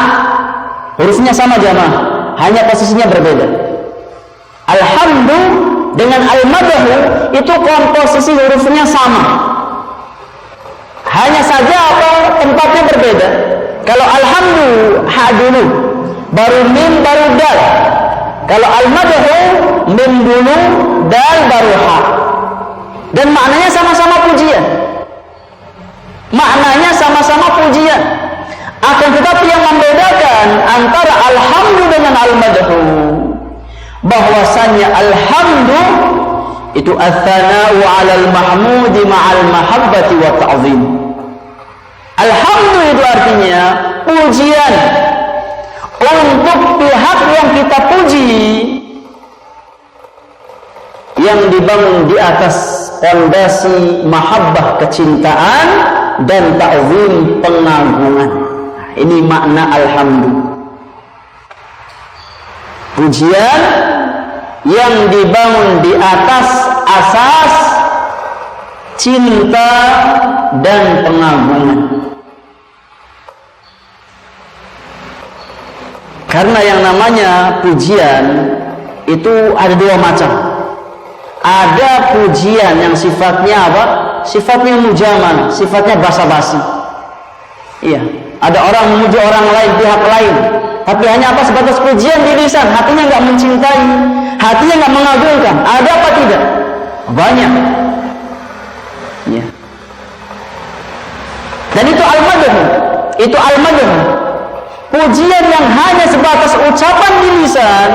Hurufnya sama jamaah, hanya posisinya berbeda. Alhamdu dengan al-madahu itu komposisi hurufnya sama, hanya saja tempatnya berbeda. Kalau alhamdu ha dulu, baru mim, baru dal. Kalau al-madahu mim dulu, dal, baru ha. Dan maknanya sama-sama pujian. Maknanya sama-sama pujian. Akan tetapi yang membedakan antara alhamdu dengan al-madahu, bahwasannya alhamdu itu ats-tsana'u 'alal mahmudi ma'al mahabbati wa ta'zim. Alhamdu itu artinya pujian untuk pihak yang kita puji, yang dibangun di atas fondasi mahabbah, kecintaan, dan ta'zim, pengagungan. Ini makna alhamdu. Pujian yang dibangun di atas asas cinta dan pengagungan. Karena yang namanya pujian itu ada dua macam. Ada pujian yang sifatnya apa? Sifatnya mujamal, sifatnya basa-basi. Iya, ada orang memuji orang lain, pihak lain, tapi hanya sebatas pujian di lisan, hatinya nggak mencintai, hatinya nggak mengagungkan. Ada apa tidak? banyak. Ya. Dan itu al-madh. Itu al-madh. Pujian yang hanya sebatas ucapan di lisan,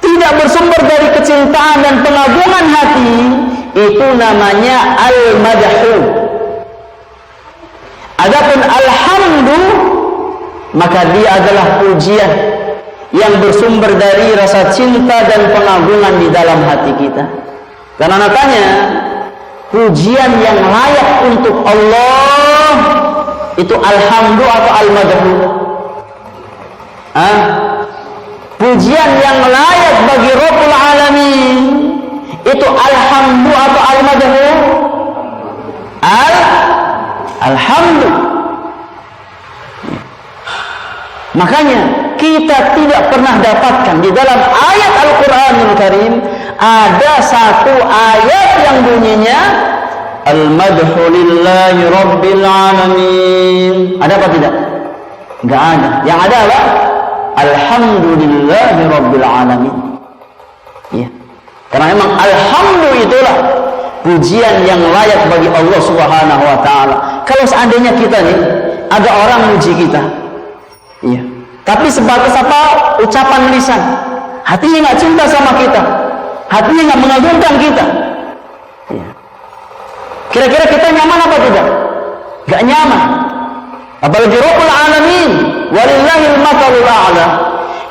tidak bersumber dari kecintaan dan pengagungan hati, itu namanya al-madhu. Adapun alhamdu, maka dia adalah pujian yang bersumber dari rasa cinta dan pengagungan di dalam hati kita. Karena natanya pujian yang layak untuk Allah itu alhamdu atau al-madhu. Pujian yang layak bagi Rabbul Alamin itu alhamdu atau al-madhu? Alhamdu. Makanya kita tidak pernah dapatkan di dalam ayat Al-Qur'anul Karim ada satu ayat yang bunyinya al-madhu lillahi rabbil alamin. Ada apa tidak? Enggak ada. Yang ada apa? Alhamdulillahi rabbil alamin. Ya. Karena memang alhamdu itulah pujian yang layak bagi Allah Subhanahu wa taala. Kalau seandainya kita nih ada orang muji kita, iya, tapi sebatas apa? Ucapan lisan, hatinya nggak cinta sama kita, hatinya nggak mengagumkan kita, iya. Kira-kira kita nyaman apa tidak? Nggak nyaman. Apalagi Rabbul Alamin, walillahil mathalul a'la.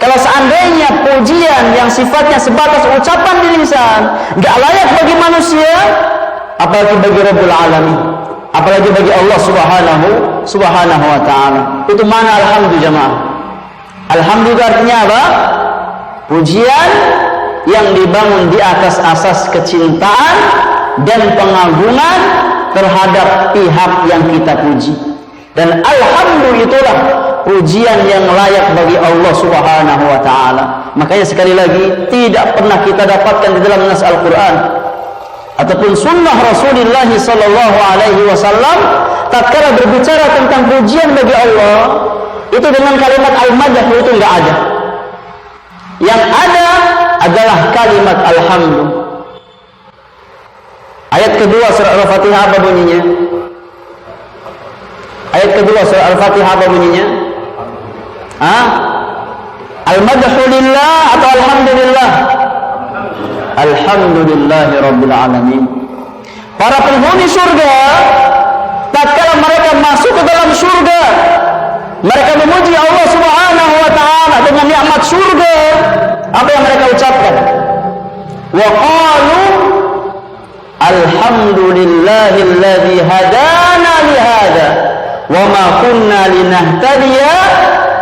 Kalau seandainya pujian yang sifatnya sebatas ucapan di lisan nggak layak bagi manusia, apalagi bagi Rabbul Alamin, apalagi bagi Allah Subhanahu wa ta'ala. Itu mana alhamdu jamaah? Alhamdu artinya apa? Pujian yang dibangun di atas asas kecintaan dan pengagungan terhadap pihak yang kita puji. Dan alhamdu itulah pujian yang layak bagi Allah Subhanahu wa ta'ala. Makanya sekali lagi tidak pernah kita dapatkan di dalam nas Al-Quran ataupun sunnah Rasulullah sallallahu alaihi wasallam tatkala berbicara tentang pujian bagi Allah itu dengan kalimat al-madh, itu enggak ada. Yang ada adalah kalimat alhamdu. Ayat kedua surah Al-Fatihah apa bunyinya? Ayat kedua surah Al-Fatihah apa bunyinya? Al-madhu lillah atau alhamdulillah? Alhamdulillahi rabbil alamin. Para penghuni surga tatkala mereka masuk ke dalam surga, mereka memuji Allah Subhanahu wa ta'ala dengan nikmat surga. Apa yang mereka ucapkan? Wa qalu alhamdulillahilladzi hadana li hada wa ma kunna linahtadiya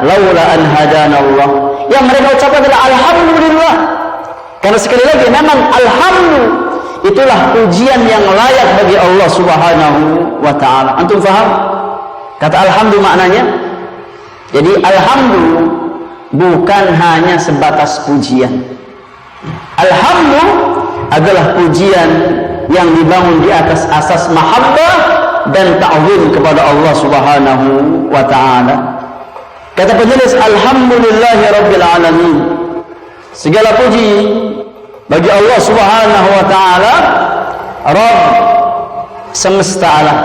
laula an hadana Allah. Yang mereka ucapkan adalah alhamdulillah. Karena sekali lagi memang alhamdu itulah pujian yang layak bagi Allah Subhanahu wa ta'ala. Antum faham? Kata alhamdu maknanya? Jadi alhamdu bukan hanya sebatas pujian. Alhamdu adalah pujian yang dibangun di atas asas mahabbah dan ta'zim kepada Allah Subhanahu wa ta'ala. Kata penulis, alhamdulillahi rabbil alamin. Segala puji bagi Allah Subhanahu wa ta'ala, Rabb semesta alam,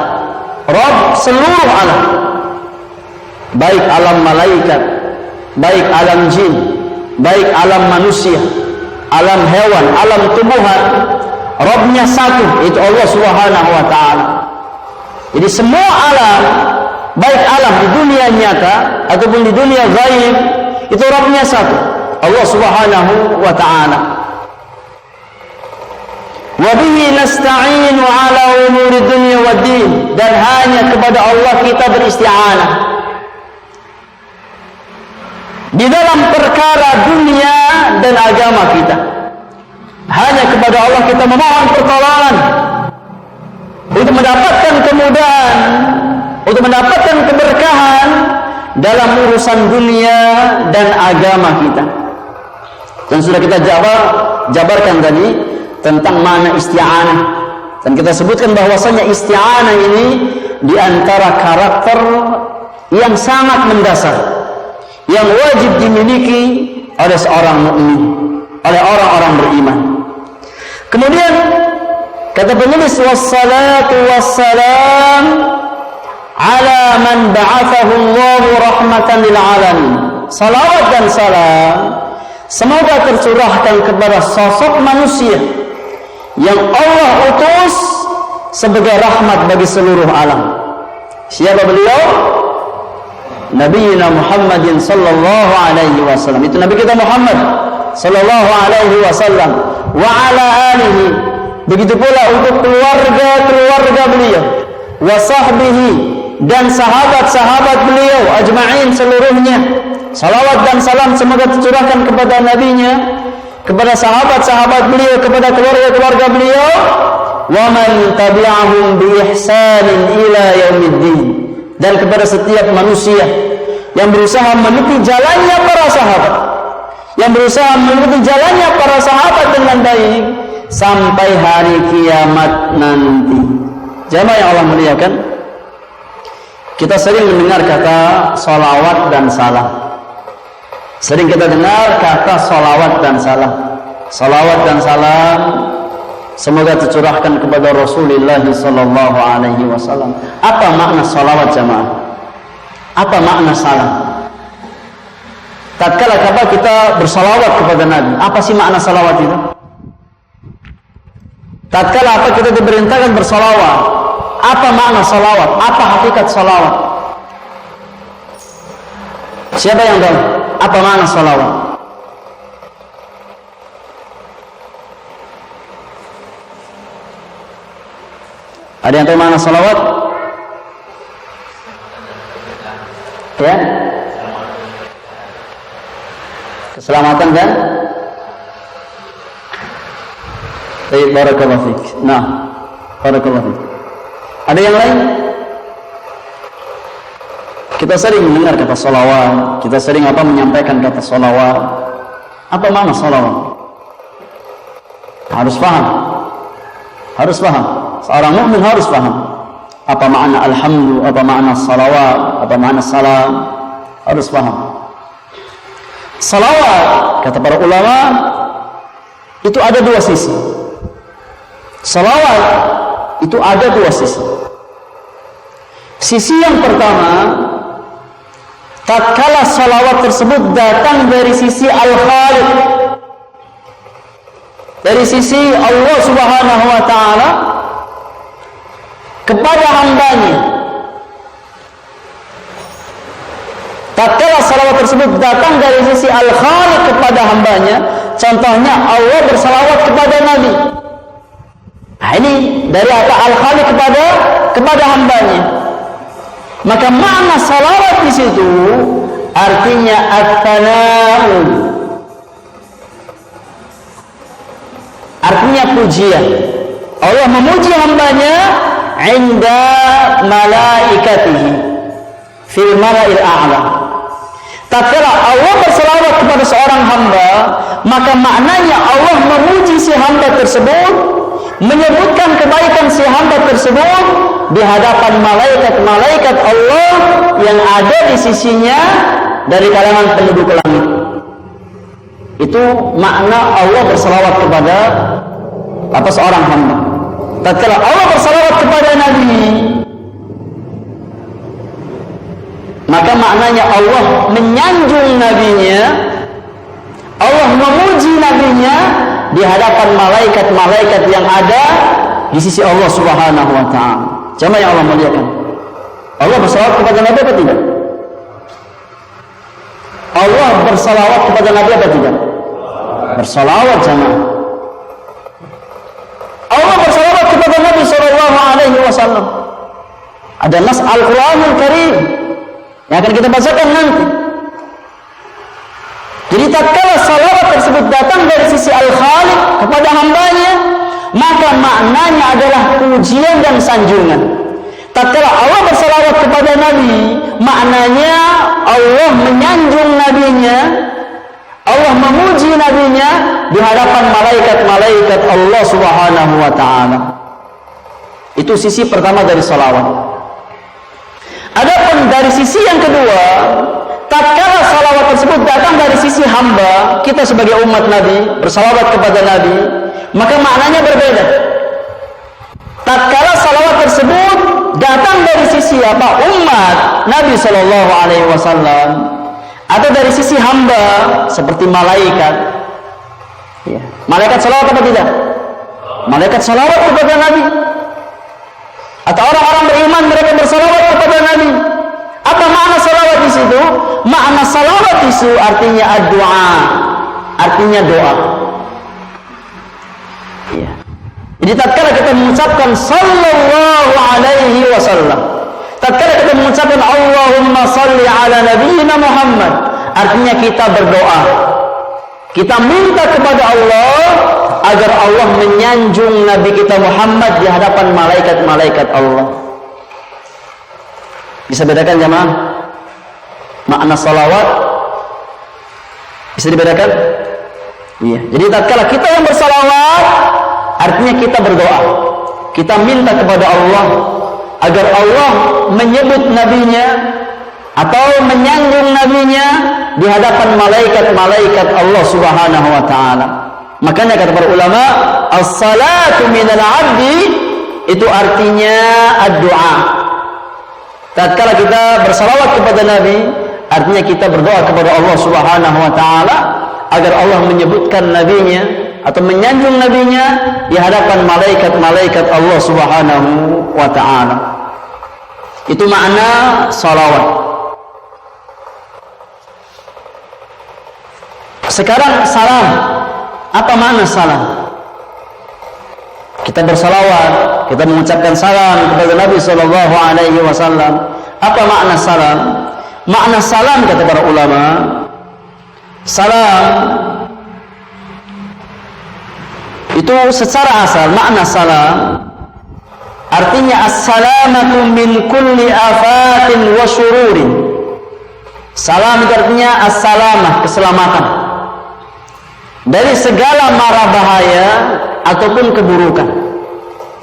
Rabb seluruh alam, baik alam malaikat, baik alam jin, baik alam manusia, alam hewan, alam tumbuhan. Rabbnya satu, itu Allah Subhanahu wa ta'ala. Jadi semua alam, baik alam di dunia nyata ataupun di dunia gaib, itu Rabbnya satu, Allah Subhanahu wa ta'ala. Wa bihi nasta'inu ala umuri dunya wad din, dan hanya kepada Allah kita beristi'anah di dalam perkara dunia dan agama kita. Hanya kepada Allah kita memohon pertolongan untuk mendapatkan kemudahan, untuk mendapatkan keberkahan dalam urusan dunia dan agama kita. Dan sudah kita jabarkan tadi tentang makna isti'anah, dan kita sebutkan bahwasanya isti'anah ini di antara karakter yang sangat mendasar yang wajib dimiliki oleh seorang mukmin, oleh orang-orang beriman. Kemudian Kata penulis, wassalatu wassalam ala man ba'athahu Allahu rahmatan lil alamin. Salawat dan salam semoga tercurahkan kepada sosok manusia yang Allah utus sebagai rahmat bagi seluruh alam. Siapa beliau? Nabiina Muhammadin sallallahu alaihi wasallam. Itu Nabi kita Muhammad sallallahu alaihi wasallam. Wa ala alihi. Begitu pula untuk keluarga beliau. Wa sahbihi, dan sahabat-sahabat beliau ajma'in seluruhnya. Salawat dan salam semoga tercurahkan kepada nabinya, kepada sahabat-sahabat beliau, kepada keluarga-keluarga beliau, wa man tabi'ahum bi ihsanin ila yaumiddin, dan kepada setiap manusia yang berusaha meniti jalannya para sahabat, yang berusaha meniti jalannya para sahabat dengan baik sampai hari kiamat nanti. Jamaah yang Allah muliakan, kita sering mendengar kata salawat dan salam. Sering kita dengar kata salawat dan salam. Salawat dan salam semoga tercurahkan kepada Rasulullah sallallahu alaihi wasallam. Apa makna salawat jamaah? Apa makna salam? Tatkala kita bersalawat kepada Nabi, apa sih makna salawat itu? Tatkala kita diperintahkan bersalawat, apa makna salawat? Apa hakikat salawat? Siapa yang tahu? Apa makna salawat? Ada yang tahu makna salawat? Ya? Keselamatan dan baik, barakallahu fiik. Nah, barakallahu fiik. Ada yang lain? Kita sering mendengar kata salawat, kita sering menyampaikan kata salawat. Apa makna salawat? Harus paham. Harus paham. Seorang mukmin harus paham. Apa makna alhamdu, apa makna salawat, apa makna salam. Harus paham. Salawat, kata para ulama, itu ada dua sisi. Salawat itu ada dua sisi. Sisi yang pertama, tatkala salawat tersebut datang dari sisi Al-Khaliq, dari sisi Allah Subhanahu wa taala kepada hambanya. Tatkala salawat tersebut datang dari sisi Al-Khaliq kepada hambanya, contohnya Allah bersalawat kepada Nabi. Nah, ini dari kata Al-Khaliq kepada hambanya. Maka makna salawat di situ artinya at-tana'u, artinya pujian. Allah memuji hambanya inda malaikatihi fil mala'il a'la. Tatkala Allah bersalawat kepada seorang hamba, maka maknanya Allah memuji si hamba tersebut, menyebutkan kebaikan si hamba tersebut di hadapan malaikat-malaikat Allah yang ada di sisinya dari kalangan penduduk langit. Itu makna Allah bersalawat kepada seorang hamba. Tatkala Allah bersalawat kepada Nabi, maka maknanya Allah menyanjung nabinya, Allah memuji nabinya di hadapan malaikat-malaikat yang ada di sisi Allah Subhanahu wa taala. Jamaah yang Allah muliakan, Allah bersalawat kepada Nabi apa tidak? Allah bersalawat kepada Nabi apa tidak? Bersalawat jamaah. Allah bersalawat kepada Nabi sallallahu alaihi wasallam. Ada nas Al-Qur'anul Karim yang akan kita bacakan nanti. Jadi tatkala salawat tersebut datang dari sisi Al-Khaliq kepada hambanya, maka maknanya adalah pujian dan sanjungan. Tatkala Allah bersalawat kepada Nabi, maknanya Allah menyanjung nabinya, Allah memuji nabinya di hadapan malaikat-malaikat Allah Subhanahu wa taala. Itu sisi pertama dari salawat. Adapun dari sisi yang kedua, tatkala salawat tersebut datang dari sisi hamba, kita sebagai umat Nabi bersalawat kepada Nabi, maka maknanya berbeda. siapa? Umat Nabi Shallallahu Alaihi Wasallam, atau dari sisi hamba seperti malaikat. Ya. Malaikat salawat apa tidak? Malaikat salawat kepada Nabi. Atau orang-orang beriman mereka bersalawat kepada Nabi. Apa makna salawat di situ? Makna salawat di situ artinya doa, artinya doa. Ya. Jadi tatkala kita mengucapkan sallallahu alaihi wasallam, tatkala kita mengucapkan Allahumma salli ala nabiyyina Muhammad, artinya kita berdoa. Kita minta kepada Allah agar Allah menyanjung Nabi kita Muhammad di hadapan malaikat-malaikat Allah. Bisa bedakan jemaah? Makna salawat bisa dibedakan? Iya. Jadi tatkala kita yang bersalawat, artinya kita berdoa. Kita minta kepada Allah agar Allah menyebut nabinya atau menyanjung nabinya di hadapan malaikat-malaikat Allah Subhanahu wa taala. Makanya kata para ulama, as-salatu minal 'abdi itu artinya ad-du'a. Tatkala kita bersalawat kepada Nabi, artinya kita berdoa kepada Allah Subhanahu wa taala agar Allah menyebutkan nabinya atau menyanjung nabinya di hadapan malaikat-malaikat Allah Subhanahu wa taala. Itu makna salawat. Sekarang salam. Apa makna salam? Kita bersalawat, kita mengucapkan salam kepada Nabi sallallahu alaihi wasallam. Apa makna salam? Makna salam kata para ulama, salam itu secara asal makna salam artinya as-salamatu min kulli afatin wa syururin. Salam itu artinya as-salamah, keselamatan dari segala mara bahaya ataupun keburukan.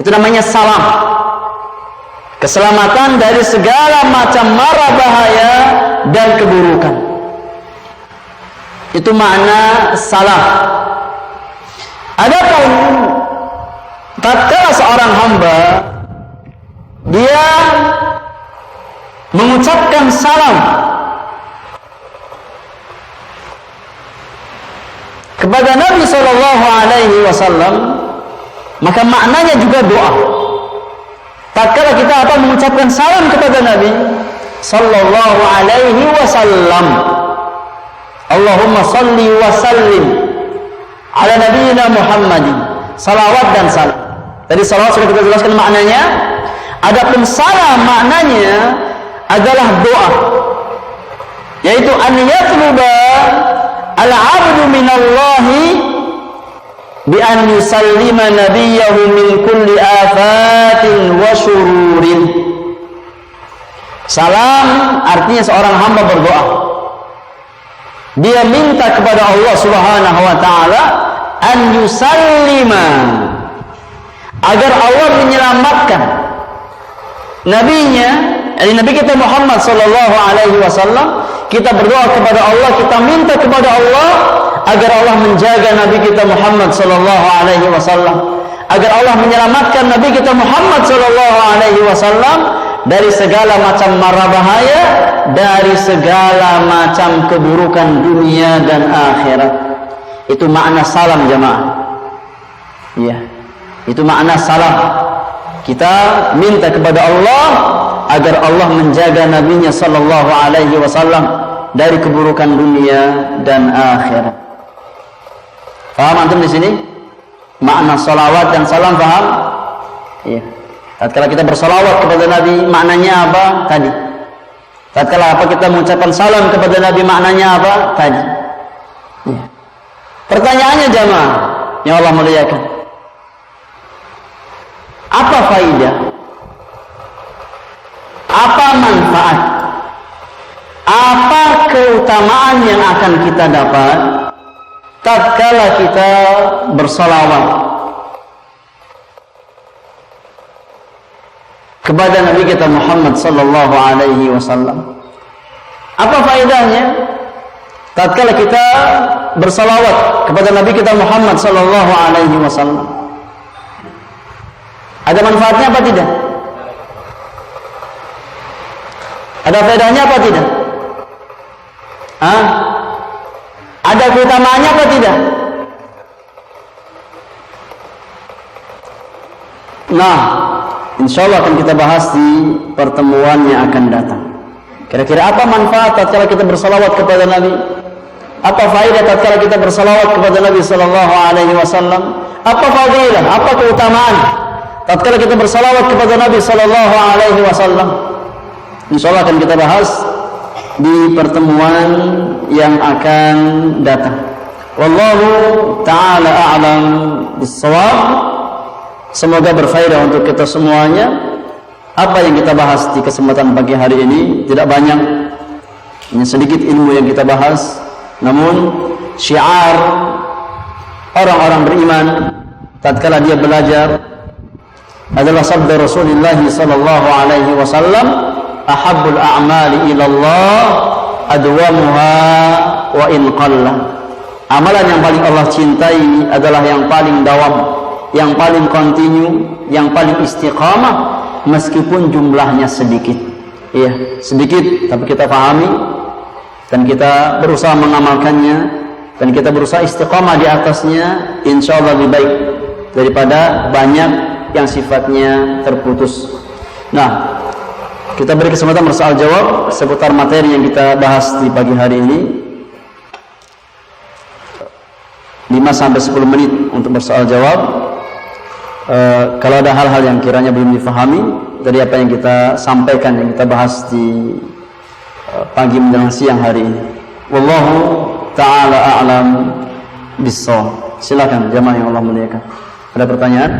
Itu namanya salam. Keselamatan dari segala macam mara bahaya dan keburukan. Itu makna salam. Adapun tatkala seorang hamba dia mengucapkan salam kepada Nabi Shallallahu Alaihi Wasallam, maka maknanya juga doa. Tatkala kita mengucapkan salam kepada Nabi Shallallahu Alaihi Wasallam, Allahumma salli wa sallim ala nabiyyina Muhammadin, salawat dan salam. Tadi salawat sudah kita jelaskan maknanya. Adapun salam maknanya adalah doa, yaitu an yatluba al-'abdu minallahi bi an yusallima nabiyahu min kulli afatin wa syururin. Salam artinya seorang hamba berdoa. Dia minta kepada Allah Subhanahu wa taala an yusallima, agar Allah menyelamatkan nabinya, Nabi kita Muhammad sallallahu alaihi wasallam. Kita berdoa kepada Allah, kita minta kepada Allah agar Allah menjaga Nabi kita Muhammad sallallahu alaihi wasallam, agar Allah menyelamatkan Nabi kita Muhammad sallallahu alaihi wasallam dari segala macam mara bahaya, dari segala macam keburukan dunia dan akhirat. Itu makna salam jemaah. Iya. Itu makna salam. Kita minta kepada Allah agar Allah menjaga nabinya sallallahu alaihi wasallam dari keburukan dunia dan akhirat. Paham antum di sini? Makna salawat dan salam paham? Iya. Tatkala kita bersalawat kepada Nabi, maknanya apa? Tadi. Tatkala kita mengucapkan salam kepada Nabi, maknanya apa? Tadi. Iya. Pertanyaannya jemaah yang Allah muliakan, apa faidah? Apa manfaat? Apa keutamaan yang akan kita dapat tatkala kita bersalawat kepada Nabi kita Muhammad sallallahu alaihi wasallam? Apa faedahnya tatkala kita bersalawat kepada Nabi kita Muhammad sallallahu alaihi wasallam? Ada manfaatnya apa tidak? Ada faedahnya apa tidak? Ada keutamaannya apa tidak? Nah, insya Allah akan kita bahas di pertemuan yang akan datang. Kira-kira apa manfaat tatkala kita bersalawat kepada Nabi? Apa faedah tatkala kita bersalawat kepada Nabi sallallahu alaihi wasallam? Apa fadilah, apa keutamaan tatkala kita bersalawat kepada Nabi sallallahu alaihi wasallam? Insyaallah akan kita bahas di pertemuan yang akan datang. Wallahu taala a'lam bis-shawab. Semoga berfaedah untuk kita semuanya. Apa yang kita bahas di kesempatan pagi hari ini tidak banyak, hanya sedikit ilmu yang kita bahas, namun syiar orang-orang beriman tatkala dia belajar adalah sabda Rasulullah sallallahu alaihi wasallam, ahabbul a'mali ila Allah adwamuha wa in qalla. Amalan yang paling Allah cintai adalah yang paling dawam, yang paling kontinu, yang paling istiqamah, meskipun jumlahnya sedikit. Iya, sedikit, tapi kita pahami dan kita berusaha mengamalkannya dan kita berusaha istiqamah di atasnya, insya Allah lebih baik daripada banyak yang sifatnya terputus. Nah, kita beri kesempatan bersoal jawab seputar materi yang kita bahas di pagi hari ini. 5-10 menit untuk bersoal jawab. Kalau ada hal-hal yang kiranya belum difahami dari apa yang kita sampaikan, yang kita bahas di pagi menjelang siang hari ini. Wallahu ta'ala a'lam bis-shawab. Silakan jamaah yang Allah muliakan. Ada pertanyaan?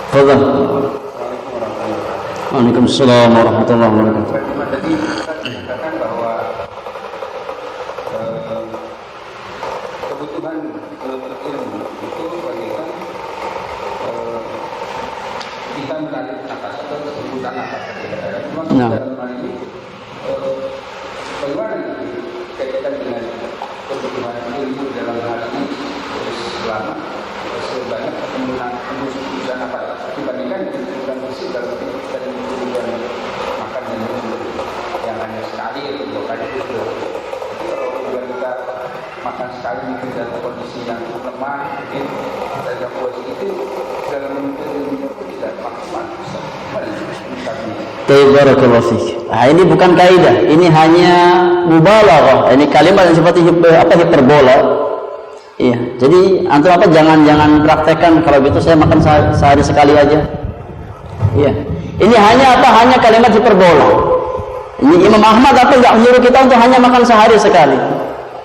Fadhal. Waalaikumsalam warahmatullahi wabarakatuh. Tadi dikatakan bahwa kebutuhan ilmu itu bagaikan kita menarik nafas atau kebutuhan nafas. Dalam hal ini bagaimana kaitan dengan kebutuhan ilmu dalam hal ini selama sebanyak kebutuhan apa dibandingkan kebutuhan fisik dalam kebutuhan makan dan minum yang hanya sekali atau 2 kali itu. Kalau kita makan sekali mungkin dalam kondisi yang lemah, mungkin dalam posisi itu dalam menuntut ilmu pun tidak maksimal. Barakallahu fiik. Nah, ini bukan kaidah, ini hanya mubalaghah. Ini kalimat yang seperti hiperbola. Iya, jadi antum jangan praktekkan kalau gitu saya makan sehari sekali aja. Iya. Ini hanya apa? Hanya kalimat hiperbola. Ini Imam Ahmad apa enggak menyuruh kita untuk hanya makan sehari sekali.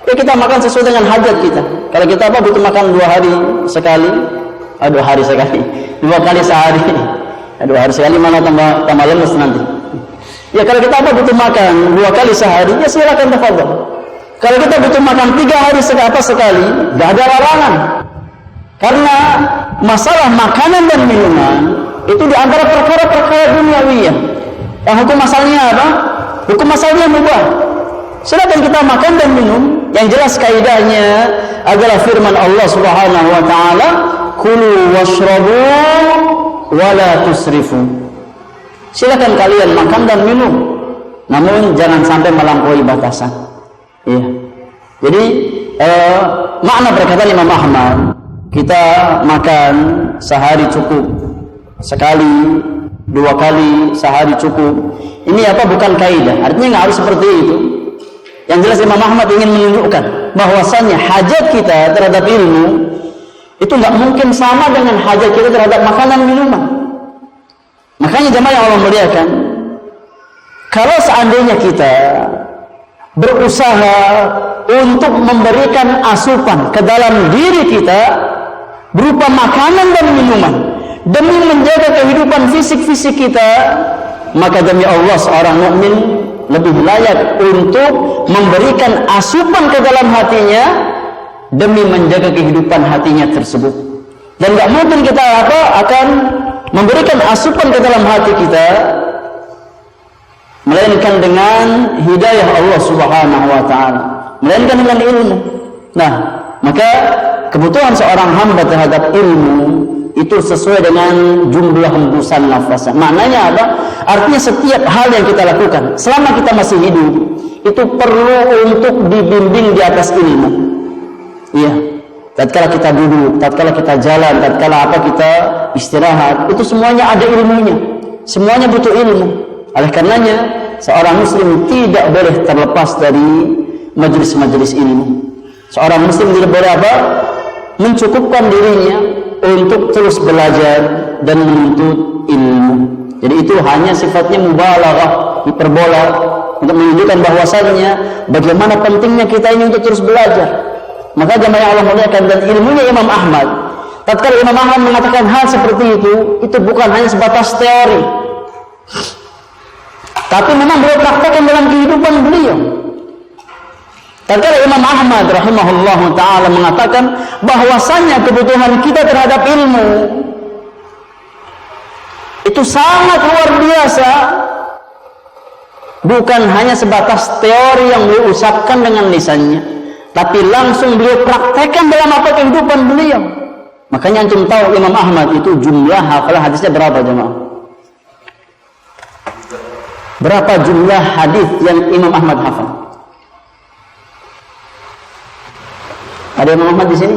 Ya kita makan sesuai dengan hajat kita. Kalau kita apa butuh makan 2 hari sekali, 2 hari sekali, 2 kali sehari, 2 hari sekali mana tambah lemes nanti. Ya kalau kita apa butuh makan 2 kali sehari, ya silakan tafadhol. Kalau kita butuh makan 3 hari sekali, enggak ada larangan. Karena masalah makanan dan minuman itu di antara perkara-perkara duniawiyah. Yang hukum asalnya apa? Hukum asalnya mubah. Silakan kita makan dan minum. Yang jelas kaidahnya adalah firman Allah Subhanahu wa taala, "Kulu washrabu wa la tusrifu." Silakan kalian makan dan minum, namun jangan sampai melampaui batasan. Iya. Jadi makna perkataan Imam Ahmad, kita makan sehari cukup, sekali, 2 kali sehari cukup. Ini apa? Bukan kaidah. Artinya nggak harus seperti itu. Yang jelas Imam Ahmad ingin menunjukkan bahwasannya hajat kita terhadap ilmu itu nggak mungkin sama dengan hajat kita terhadap makanan minuman. Makanya jemaah yang Allah muliakan, kalau seandainya kita berusaha untuk memberikan asupan ke dalam diri kita berupa makanan dan minuman demi menjaga kehidupan fisik-fisik kita, maka demi Allah seorang mukmin lebih layak untuk memberikan asupan ke dalam hatinya demi menjaga kehidupan hatinya tersebut. Dan gak mungkin kita akan memberikan asupan ke dalam hati kita melainkan dengan hidayah Allah Subhanahu wa taala, melainkan dengan ilmu. Nah, maka kebutuhan seorang hamba terhadap ilmu itu sesuai dengan jumlah hembusan nafasnya. Maknanya apa? Artinya setiap hal yang kita lakukan selama kita masih hidup itu perlu untuk dibimbing di atas ilmu. Iya. Tatkala kita duduk, tatkala kita jalan, tatkala apa kita istirahat, itu semuanya ada ilmunya. Semuanya butuh ilmu. Oleh karenanya seorang muslim tidak boleh terlepas dari majelis-majelis ilmu. Seorang muslim tidak boleh apa? Mencukupkan dirinya untuk terus belajar dan menuntut ilmu. Jadi itu hanya sifatnya mubalaghah, hiperbola, untuk menunjukkan bahwasannya bagaimana pentingnya kita ini untuk terus belajar. Maka jemaah Allah muliakan, dan ilmunya Imam Ahmad, tatkala Imam Ahmad mengatakan hal seperti itu bukan hanya sebatas teori, tapi memang beliau praktekkan dalam kehidupan beliau. Tatkala Imam Ahmad rahimahullah ta'ala mengatakan bahwasannya kebutuhan kita terhadap ilmu itu sangat luar biasa, bukan hanya sebatas teori yang beliau ucapkan dengan lisannya, tapi langsung beliau praktekkan dalam apa kehidupan beliau. Makanya antum tahu Imam Ahmad itu jumlah hafalan hadisnya berapa jemaah? Berapa jumlah hadis yang Imam Ahmad hafal? Ada Imam Ahmad di sini?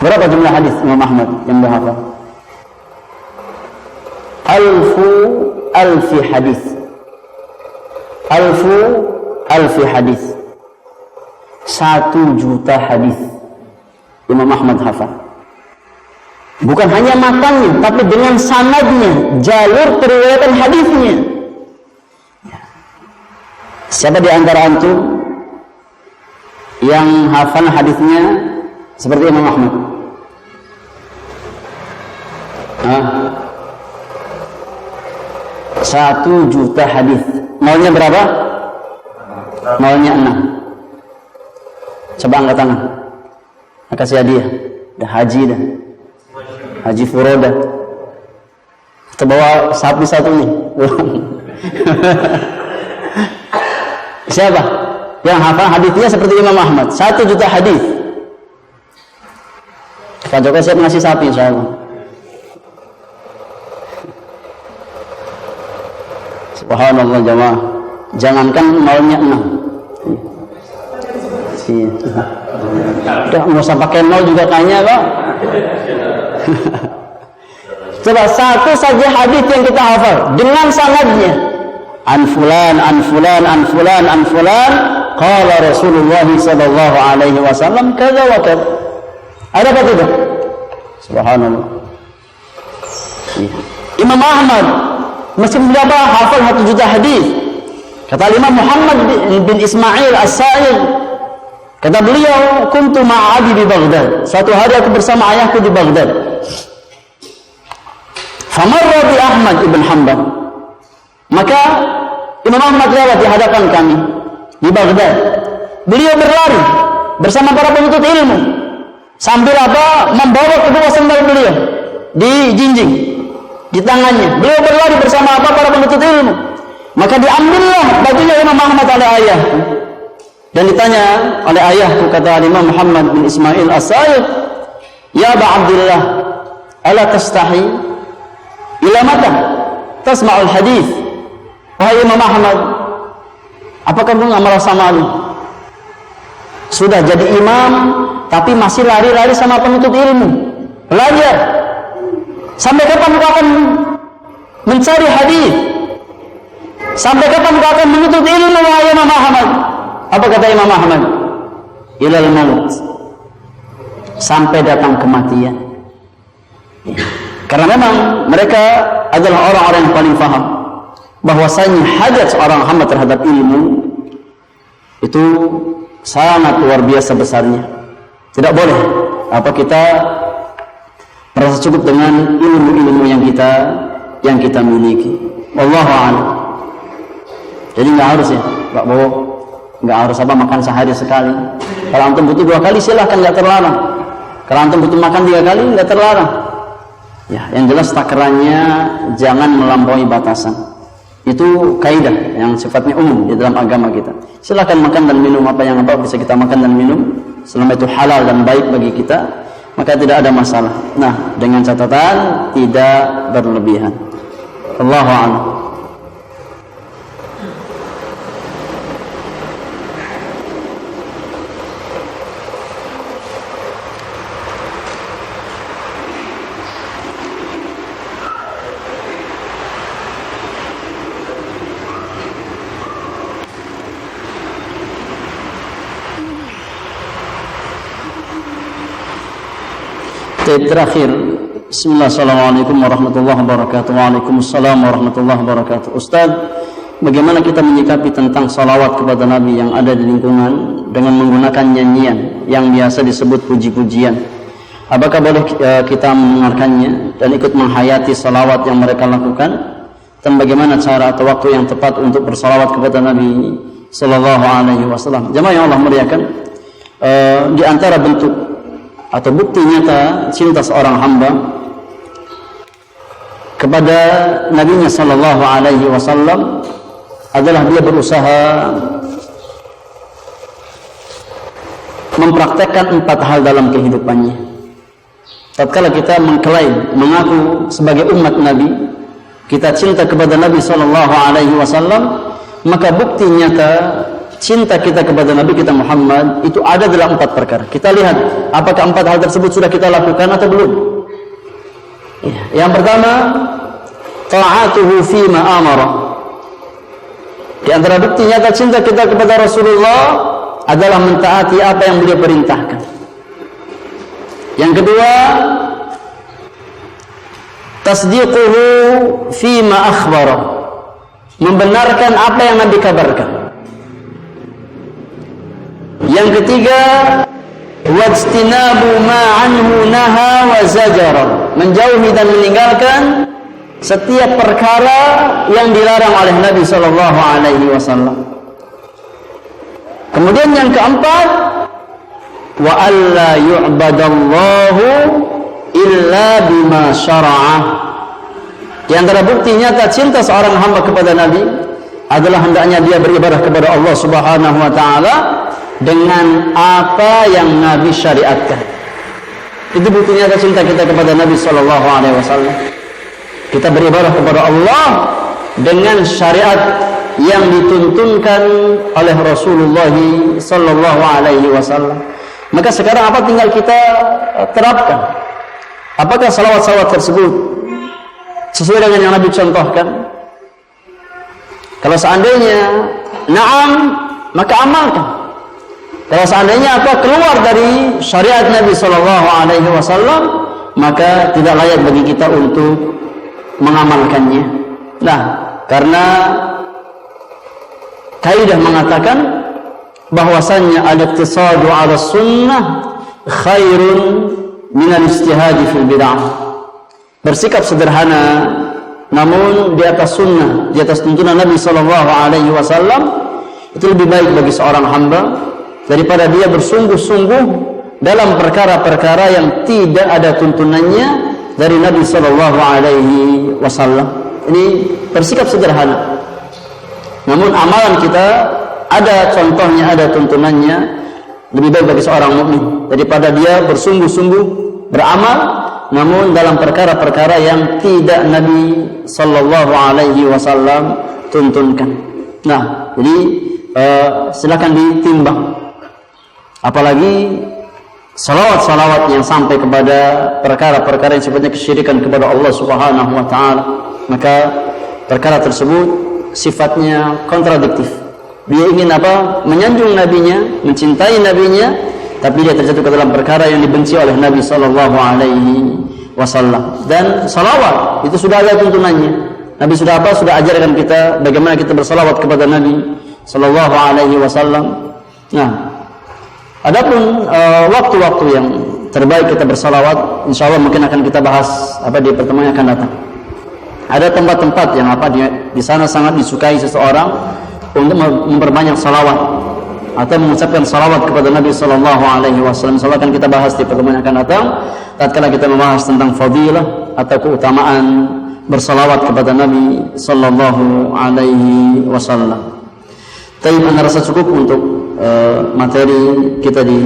Berapa jumlah hadis Imam Ahmad yang berhafal? Alfi hadis. Alfi hadis. 1 juta hadis Imam Ahmad hafal. Bukan hanya matanya, tapi dengan sanadnya, jalur periwayatan hadisnya. Siapa di antara antum yang hafal hadisnya seperti Imam Ahmad? 1 juta hadis. Maunya berapa? Maunya 6. Coba angkat tangan. Kasih hadiah. Dah haji dah. Haji furoda. Kita bawa sapi satu nih. Siapa yang hafal hadisnya seperti Imam Ahmad? 1 juta hadis. Pak Joko siap ngasih sapi insyaallah. Subhanallah jamaah. Jangankan nolnya 6. Udah nggak usah pakai nol juga kayaknya kok. Coba satu saja hadis yang kita hafal dengan sanadnya. An fulan, an fulan, an fulan, an fulan. Qala Rasulullah sallallahu alaihi wasallam kadza wa kadza. Ada apa tidak? Subhanallah. Ya. Imam Ahmad meskipun beliau hafal 1 juta hadis. Kata Imam Muhammad bin Ismail As-Sa'id, kata beliau, kuntu ma'abi di Baghdad. Suatu hari aku bersama ayahku di Baghdad. Famarra bi Ahmad ibn Hanbal. Maka Imam Ahmad lewat di hadapan kami di Baghdad. Beliau berlari bersama para penuntut ilmu sambil membawa kedua sandal beliau di jinjing di tangannya. Beliau berlari bersama para penuntut ilmu. Maka diambillah bajunya Imam Ahmad oleh ayahku dan ditanya oleh ayahku, kata Imam Muhammad bin Ismail As-Sa'id, ya Aba Abdullah, ala tastahi ila mata tasma'ul hadis? Wahai Imam Ahmad, apakah kamu nggak merasa malu? Sudah jadi imam tapi masih lari-lari sama penuntut ilmu, belajar. Sampai kapan kau akan mencari hadis? Sampai kapan kau akan menuntut ilmu, wahai Imam Ahmad? Apa kata Imam Ahmad? Ilal maut, sampai datang kematian. Karena memang mereka adalah orang-orang yang paling paham bahwasanya hajat seorang hamba terhadap ilmu itu sangat luar biasa besarnya. Tidak boleh kita merasa cukup dengan ilmu-ilmu yang kita miliki. Wallahu a'lam. Jadi nggak harus ya, Pak Bowo, nggak harus makan sehari sekali. Kalau antum butuh 2 kali silahkan, nggak terlarang. Kalau antum butuh makan 3 kali nggak terlarang. Ya, yang jelas takarannya jangan melampaui batasan. Itu kaidah yang sifatnya umum di dalam agama kita. Silahkan makan dan minum apa yang bisa kita makan dan minum, selama itu halal dan baik bagi kita, maka tidak ada masalah. Nah, dengan catatan tidak berlebihan. Allahu a'lam. Terakhir, bismillah, assalamualaikum warahmatullahi wabarakatuh. Waalaikumsalam warahmatullahi wabarakatuh. Ustaz, bagaimana kita menyikapi tentang salawat kepada Nabi yang ada di lingkungan dengan menggunakan nyanyian yang biasa disebut puji-pujian? Apakah boleh kita mendengarkannya dan ikut menghayati salawat yang mereka lakukan? Dan bagaimana cara atau waktu yang tepat untuk bersalawat kepada Nabi Sallallahu Alaihi Wasallam? Jemaah yang Allah muliakan, di antara bentuk atau bukti nyata cinta seorang hamba kepada Nabi-Nya Sallallahu Alaihi Wasallam adalah dia berusaha mempraktekkan 4 hal dalam kehidupannya. Tatkala kita mengaku sebagai umat Nabi, kita cinta kepada Nabi Sallallahu Alaihi Wasallam, maka bukti nyata cinta kita kepada Nabi kita Muhammad itu ada dalam 4 perkara. Kita lihat apakah 4 hal tersebut sudah kita lakukan atau belum. Yang pertama, ta'atuhu fima amara. Di antara bukti nyata cinta kita kepada Rasulullah adalah mentaati apa yang beliau perintahkan. Yang kedua, tasdiquhu fima akhbara. Membenarkan apa yang Nabi kabarkan. Yang ketiga, wajtinabu ma anhu naha wa zajara. Menjauhi dan meninggalkan setiap perkara yang dilarang oleh Nabi Sallallahu Alaihi Wasallam. Kemudian yang keempat, wa alla yu'badallahu illa bima syara'ah. Di antara bukti nyata cinta seorang hamba kepada Nabi adalah hendaknya dia beribadah kepada Allah Subhanahu wa taala dengan apa yang Nabi syariatkan. Itu bukti nyata cinta kita kepada Nabi Sallallahu Alaihi Wasallam. Kita beribadah kepada Allah dengan syariat yang dituntunkan oleh Rasulullah Sallallahu Alaihi Wasallam. Maka sekarang apa tinggal kita terapkan? Apakah salawat-salawat tersebut sesuai dengan yang Nabi contohkan? Kalau seandainya na'am, maka amalkan. Kalau seandainya keluar dari syariat Nabi Sallallahu Alaihi Wasallam, maka tidak layak bagi kita untuk mengamalkannya. Nah, karena kaidah mengatakan bahwasannya al-iqtisadu 'ala sunnah khairun min al-ijtihad fil bid'ah. Bersikap sederhana namun di atas sunnah, di atas tuntunan Nabi sallallahu alaihi wasallam itu lebih baik bagi seorang hamba daripada dia bersungguh-sungguh dalam perkara-perkara yang tidak ada tuntunannya dari Nabi sallallahu alaihi wasallam. Ini bersikap sederhana. Namun amalan kita ada contohnya, ada tuntunannya, lebih baik bagi seorang mukmin daripada dia bersungguh-sungguh beramal namun dalam perkara-perkara yang tidak Nabi sallallahu alaihi wasallam tuntunkan. Nah, jadi silakan ditimbang. Apalagi salawat-salawat yang sampai kepada perkara-perkara yang sifatnya kesyirikan kepada Allah Subhanahu wa taala, maka perkara tersebut sifatnya kontradiktif. Dia ingin apa? Menyanjung nabinya, mencintai nabinya, tapi dia terjatuh ke dalam perkara yang dibenci oleh Nabi sallallahu alaihi wasallam. Dan salawat itu sudah ada tuntunannya. Nabi sudah apa? Sudah ajarkan kita bagaimana kita bersalawat kepada Nabi sallallahu alaihi wasallam. Nah, adapun waktu-waktu yang terbaik kita bersalawat, insyaallah mungkin akan kita bahas di pertemuan yang akan datang. Ada tempat-tempat yang di sana sangat disukai seseorang untuk memperbanyak salawat atau mengucapkan salawat kepada Nabi sallallahu alaihi wasallam. Insyaallah akan kita bahas di pertemuan yang akan datang tatkala kita membahas tentang fadilah atau keutamaan bersalawat kepada Nabi sallallahu alaihi wasallam. Tapi ana rasa cukup untuk materi kita di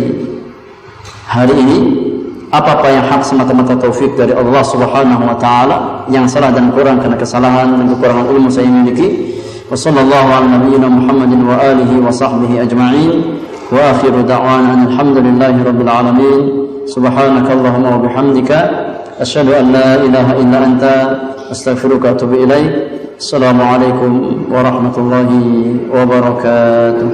hari ini. Apa-apa yang hak semata-mata taufik dari Allah Subhanahu wa taala, yang salah dan kurang karena kesalahan dan kekurangan ilmu saya miliki. Wassallallahu ala nabiyyina Muhammadin wa alihi wa sahbihi ajma'in. Wa akhiru da'wana alhamdulillahi rabbil alamin. Subhanakallahumma wa bihamdika asyhadu an la ilaha illa anta astaghfiruka wa atubu ilaik. Assalamualaikum warahmatullahi wabarakatuh.